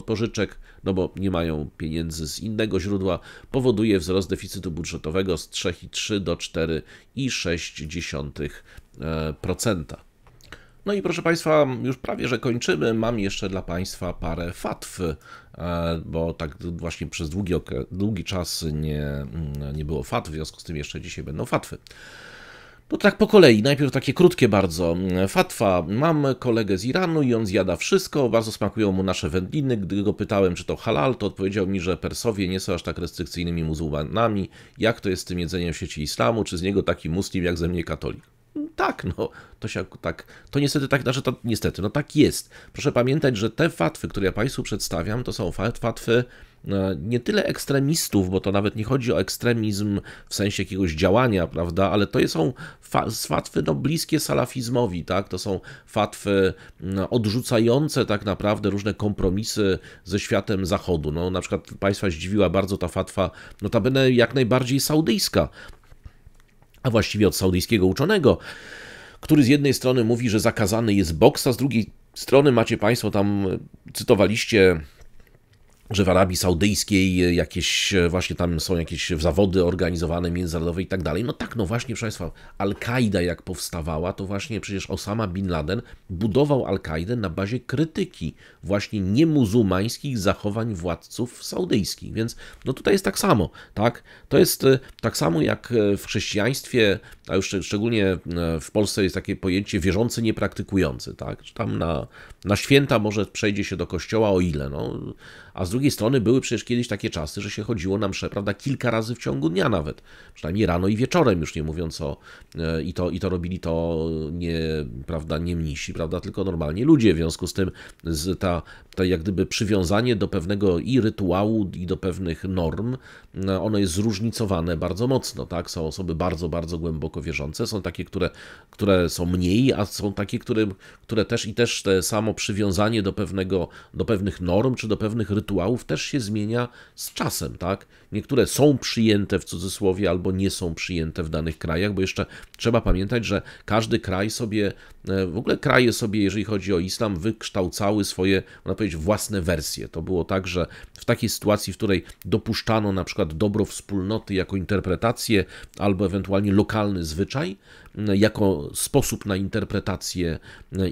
pożyczek, bo nie mają pieniędzy z innego źródła, powoduje wzrost deficytu budżetowego z 3,3 do 4,6%. No i proszę Państwa, już prawie że kończymy. Mam jeszcze dla Państwa parę fatw, bo tak właśnie przez długi czas nie było fatw, w związku z tym jeszcze dzisiaj będą fatwy. To tak po kolei, najpierw takie krótkie bardzo. Fatwa. Mam kolegę z Iranu i on zjada wszystko, bardzo smakują mu nasze wędliny. Gdy go pytałem, czy to halal, to odpowiedział mi, że Persowie nie są aż tak restrykcyjnymi muzułmanami. Jak to jest z tym jedzeniem w świecie islamu? Czy z niego taki muslim jak ze mnie katolik? Tak, to niestety tak, tak jest. Proszę pamiętać, że te fatwy, które ja Państwu przedstawiam, to są fatwy nie tyle ekstremistów, bo to nawet nie chodzi o ekstremizm w sensie jakiegoś działania, prawda, ale to są fatwy bliskie salafizmowi, tak, to są fatwy odrzucające tak naprawdę różne kompromisy ze światem zachodu. Na przykład Państwa zdziwiła bardzo ta fatwa, notabene jak najbardziej saudyjska, a właściwie od saudyjskiego uczonego, który z jednej strony mówi, że zakazany jest boks, a z drugiej strony macie Państwo tam, cytowaliście że w Arabii Saudyjskiej jakieś właśnie tam są jakieś zawody organizowane międzynarodowe i tak dalej. No tak, no właśnie, proszę Państwa, Al-Kaida jak powstawała, to właśnie przecież Osama Bin Laden budował Al-Kaidę na bazie krytyki właśnie niemuzułmańskich zachowań władców saudyjskich. Więc no tutaj jest tak samo, tak? To jest tak samo jak w chrześcijaństwie, a już szczególnie w Polsce jest takie pojęcie wierzący, niepraktykujący, tak? Tam na święta może przejdzie się do kościoła, o ile, no. A z drugiej strony były przecież kiedyś takie czasy, że się chodziło na mszę, prawda, kilka razy w ciągu dnia nawet. Przynajmniej rano i wieczorem, już nie mówiąc o... I to robili to nie, prawda, nie mnisi, prawda, tylko normalnie ludzie. W związku z tym to jak gdyby przywiązanie do pewnego i rytuału, i do pewnych norm, ono jest zróżnicowane bardzo mocno, tak? Są osoby bardzo, bardzo głęboko wierzące, są takie, które są mniej, a są takie, które też te samo przywiązanie do pewnych norm, czy do pewnych rytuałów też się zmienia z czasem, tak? Niektóre są przyjęte w cudzysłowie, albo nie są przyjęte w danych krajach, bo jeszcze trzeba pamiętać, że każdy kraj sobie, w ogóle kraje sobie, jeżeli chodzi o islam, wykształcały swoje, można powiedzieć, własne wersje. To było tak, że w takiej sytuacji, w której dopuszczano na przykład dobro wspólnoty jako interpretację, albo ewentualnie lokalny zwyczaj, jako sposób na interpretację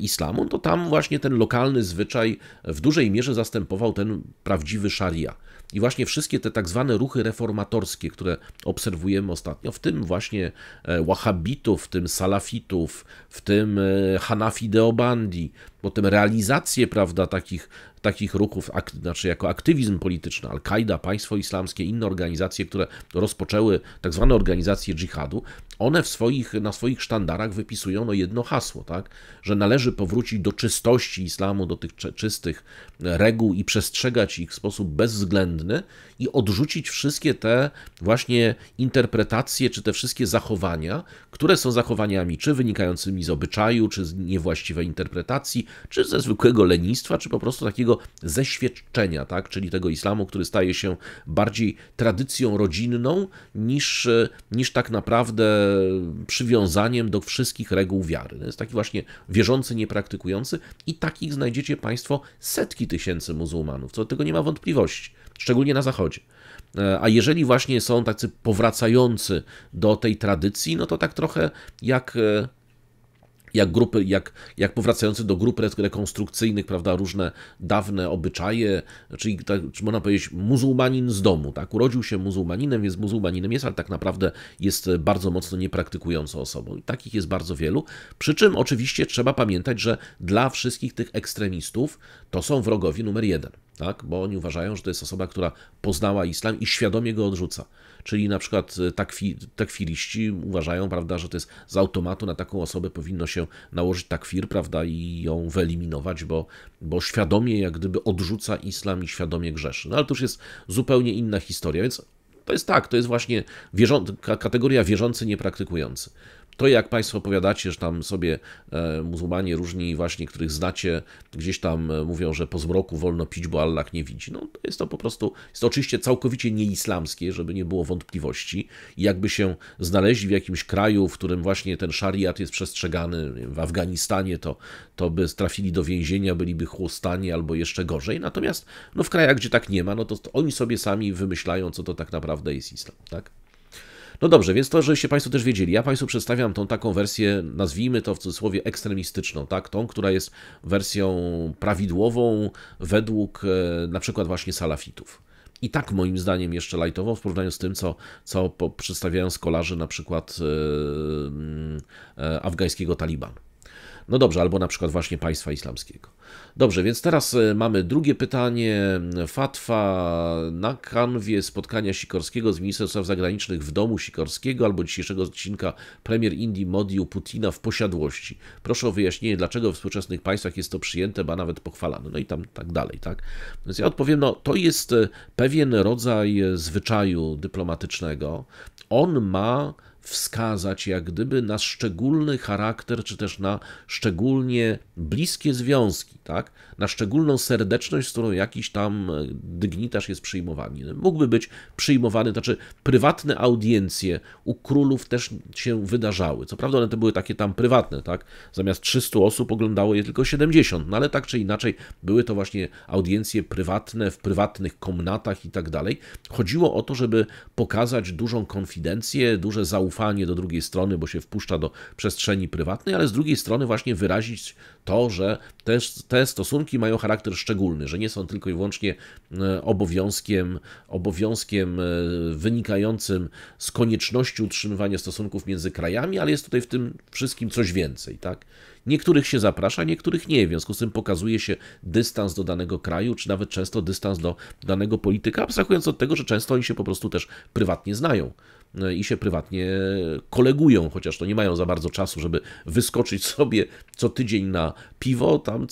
islamu, to tam właśnie ten lokalny zwyczaj w dużej mierze zastępował ten prawdziwy szaria. I właśnie wszystkie te tak zwane ruchy reformatorskie, które obserwujemy ostatnio, w tym właśnie wahhabitów, w tym salafitów, w tym Hanafi Deobandi, potem realizację, prawda, takich ruchów, znaczy jako aktywizm polityczny, Al-Kaida, Państwo Islamskie, inne organizacje, które rozpoczęły tak zwane organizacje dżihadu, one na swoich sztandarach wypisują no jedno hasło, tak, że należy powrócić do czystości islamu, do tych czystych reguł i przestrzegać ich w sposób bezwzględny i odrzucić wszystkie te właśnie interpretacje, czy te wszystkie zachowania, które są zachowaniami czy wynikającymi z obyczaju, czy z niewłaściwej interpretacji, czy ze zwykłego lenistwa, czy po prostu takiego zeświadczenia, tak? Czyli tego islamu, który staje się bardziej tradycją rodzinną niż tak naprawdę przywiązaniem do wszystkich reguł wiary. To jest taki właśnie wierzący, niepraktykujący i takich znajdziecie Państwo setki tysięcy muzułmanów, co do tego nie ma wątpliwości, szczególnie na Zachodzie. A jeżeli właśnie są tacy powracający do tej tradycji, no to tak trochę jak powracający do grup rekonstrukcyjnych, prawda, różne dawne obyczaje, czyli czy można powiedzieć muzułmanin z domu, tak, urodził się muzułmaninem, jest muzułmaninem, ale tak naprawdę jest bardzo mocno niepraktykującą osobą. I takich jest bardzo wielu, przy czym oczywiście trzeba pamiętać, że dla wszystkich tych ekstremistów to są wrogowie numer jeden, tak, bo oni uważają, że to jest osoba, która poznała islam i świadomie go odrzuca. Czyli na przykład takwiriści uważają, prawda, że to jest z automatu na taką osobę powinno się nałożyć takwir, prawda, i ją wyeliminować, bo świadomie jak gdyby odrzuca islam i świadomie grzeszy. No ale to już jest zupełnie inna historia, więc to jest tak, to jest właśnie kategoria wierzący, niepraktykujący. To jak Państwo opowiadacie, że tam sobie muzułmanie różni właśnie, których znacie, gdzieś tam mówią, że po zmroku wolno pić, bo Allah nie widzi. No to jest to po prostu, jest to oczywiście całkowicie nieislamskie, żeby nie było wątpliwości. I jakby się znaleźli w jakimś kraju, w którym właśnie ten szariat jest przestrzegany, w Afganistanie, to by trafili do więzienia, byliby chłostani albo jeszcze gorzej. Natomiast no, w krajach, gdzie tak nie ma, no to oni sobie sami wymyślają, co to tak naprawdę jest islam, tak? No dobrze, więc to, żebyście Państwo też wiedzieli, ja Państwu przedstawiam tą taką wersję, nazwijmy to w cudzysłowie ekstremistyczną, tak? Tą, która jest wersją prawidłową według na przykład właśnie salafitów. I tak moim zdaniem jeszcze lajtowo w porównaniu z tym, co przedstawiają skolarze na przykład afgańskiego Talibanu. No dobrze, albo na przykład właśnie państwa islamskiego. Dobrze, więc teraz mamy drugie pytanie. Fatwa na kanwie spotkania Sikorskiego z ministrem spraw zagranicznych w domu Sikorskiego albo dzisiejszego odcinka premier Indii Modi u Putina w posiadłości. Proszę o wyjaśnienie, dlaczego w współczesnych państwach jest to przyjęte, ba nawet pochwalane. No i tam tak dalej, tak? Więc ja odpowiem, no to jest pewien rodzaj zwyczaju dyplomatycznego. On ma wskazać jak gdyby na szczególny charakter, czy też na szczególnie bliskie związki, tak? Na szczególną serdeczność, z którą jakiś tam dygnitarz jest przyjmowany. Mógłby być przyjmowany, znaczy prywatne audiencje u królów też się wydarzały. Co prawda one to były takie tam prywatne, tak? Zamiast 300 osób oglądało je tylko 70, no ale tak czy inaczej były to właśnie audiencje prywatne, w prywatnych komnatach i tak dalej. Chodziło o to, żeby pokazać dużą konfidencję, duże zaufanie do drugiej strony, bo się wpuszcza do przestrzeni prywatnej, ale z drugiej strony właśnie wyrazić to, że te stosunki mają charakter szczególny, że nie są tylko i wyłącznie obowiązkiem wynikającym z konieczności utrzymywania stosunków między krajami, ale jest tutaj w tym wszystkim coś więcej, tak? Niektórych się zaprasza, niektórych nie, w związku z tym pokazuje się dystans do danego kraju, czy nawet często dystans do danego polityka, abstrahując od tego, że często oni się po prostu też prywatnie znają i się prywatnie kolegują, chociaż to nie mają za bardzo czasu, żeby wyskoczyć sobie co tydzień na piwo, tam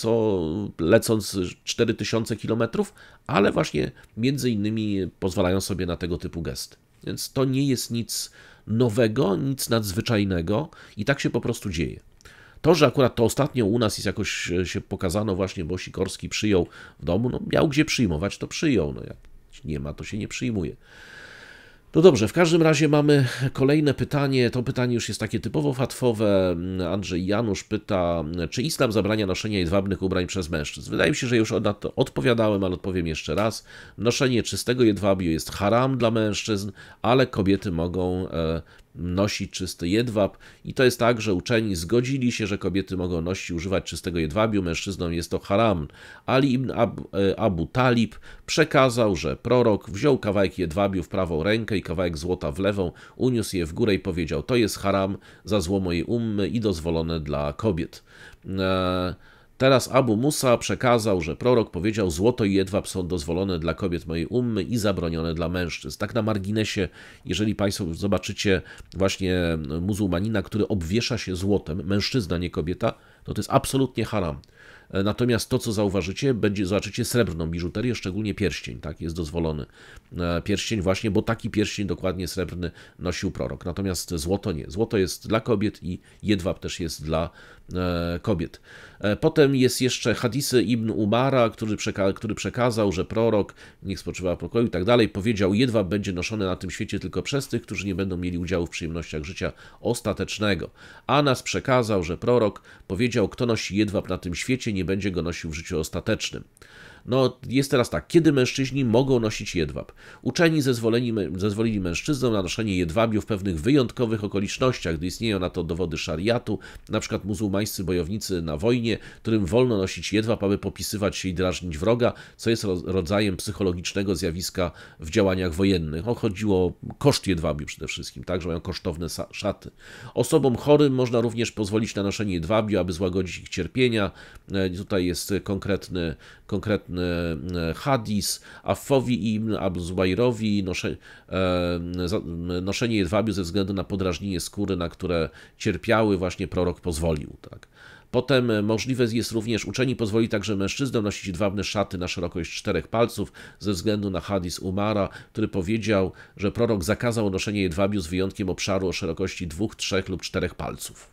lecąc 4000 kilometrów, ale właśnie między innymi pozwalają sobie na tego typu gesty. Więc to nie jest nic nowego, nic nadzwyczajnego i tak się po prostu dzieje. To, że akurat to ostatnio u nas jest jakoś się pokazano właśnie, bo Sikorski przyjął w domu, no miał gdzie przyjmować, to przyjął, no jak nie ma, to się nie przyjmuje. No dobrze, w każdym razie mamy kolejne pytanie, to pytanie już jest takie typowo fatwowe. Andrzej Janusz pyta, czy islam zabrania noszenia jedwabnych ubrań przez mężczyzn? Wydaje mi się, że już na to odpowiadałem, ale odpowiem jeszcze raz. Noszenie czystego jedwabiu jest haram dla mężczyzn, ale kobiety mogą nosić czysty jedwab i to jest tak, że uczeni zgodzili się, że kobiety mogą nosić i używać czystego jedwabiu, mężczyznom jest to haram. Ali ibn Abu Talib przekazał, że prorok wziął kawałek jedwabiu w prawą rękę i kawałek złota w lewą, uniósł je w górę i powiedział, to jest haram za zło mojej ummy i dozwolone dla kobiet. Teraz Abu Musa przekazał, że prorok powiedział, złoto i jedwab są dozwolone dla kobiet mojej ummy i zabronione dla mężczyzn. Tak na marginesie, jeżeli Państwo zobaczycie właśnie muzułmanina, który obwiesza się złotem, mężczyzna, nie kobieta, to jest absolutnie haram. Natomiast to, co zauważycie, zobaczycie srebrną biżuterię, szczególnie pierścień, tak, jest dozwolony. Pierścień właśnie, bo taki pierścień dokładnie srebrny nosił prorok. Natomiast złoto nie. Złoto jest dla kobiet i jedwab też jest dla kobiet. Potem jest jeszcze hadisy Ibn Umara, który przekazał, że prorok, niech spoczywa w pokoju i tak dalej, powiedział, jedwab będzie noszony na tym świecie tylko przez tych, którzy nie będą mieli udziału w przyjemnościach życia ostatecznego. Anas przekazał, że prorok powiedział, kto nosi jedwab na tym świecie, nie będzie go nosił w życiu ostatecznym. No, jest teraz tak, kiedy mężczyźni mogą nosić jedwab? Uczeni zezwolili mężczyznom na noszenie jedwabiu w pewnych wyjątkowych okolicznościach, gdy istnieją na to dowody szariatu, na przykład muzułmańscy bojownicy na wojnie, którym wolno nosić jedwab, aby popisywać się i drażnić wroga, co jest rodzajem psychologicznego zjawiska w działaniach wojennych. Chodziło o koszt jedwabiu przede wszystkim, tak, że mają kosztowne szaty. Osobom chorym można również pozwolić na noszenie jedwabiu, aby złagodzić ich cierpienia. Tutaj jest konkretny hadis, Affowi ibn Abu Zubajrowi noszenie jedwabiu ze względu na podrażnienie skóry, na które cierpiały, właśnie prorok pozwolił. Tak. Potem możliwe jest również, uczeni pozwoli także mężczyznom nosić jedwabne szaty na szerokość 4 palców ze względu na hadis Umara, który powiedział, że prorok zakazał noszenia jedwabiu z wyjątkiem obszaru o szerokości 2, 3 lub 4 palców.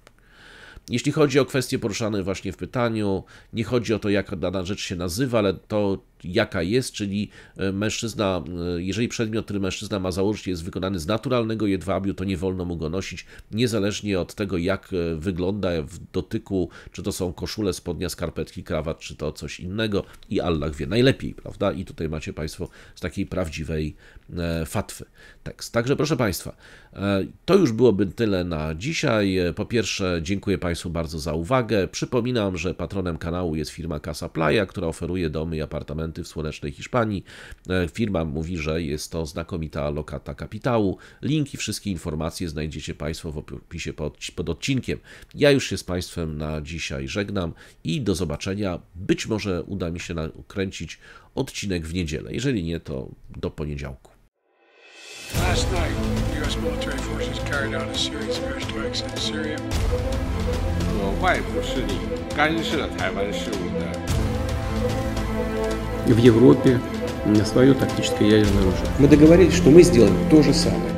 Jeśli chodzi o kwestie poruszane właśnie w pytaniu, nie chodzi o to, jak dana rzecz się nazywa, ale to jaka jest, czyli mężczyzna, jeżeli przedmiot, który mężczyzna ma założyć, jest wykonany z naturalnego jedwabiu, to nie wolno mu go nosić, niezależnie od tego, jak wygląda w dotyku, czy to są koszule, spodnia, skarpetki, krawat, czy to coś innego i Allah wie najlepiej, prawda? I tutaj macie Państwo z takiej prawdziwej fatwy tekst. Także proszę Państwa, to już byłoby tyle na dzisiaj. Po pierwsze, dziękuję Państwu bardzo za uwagę. Przypominam, że patronem kanału jest firma Casa Playa, która oferuje domy i apartamenty w słonecznej Hiszpanii. Firma mówi, że jest to znakomita lokata kapitału. Linki, wszystkie informacje znajdziecie Państwo w opisie pod odcinkiem. Ja już się z Państwem na dzisiaj żegnam i do zobaczenia. Być może uda mi się nakręcić odcinek w niedzielę. Jeżeli nie, to do poniedziałku. Last night, U.S. military forces carried out a series of airstrikes in Syria. 外部势力干涉台湾事务的。 В Европе свое тактическое ядерное оружие. Мы договорились, что мы сделаем то же самое.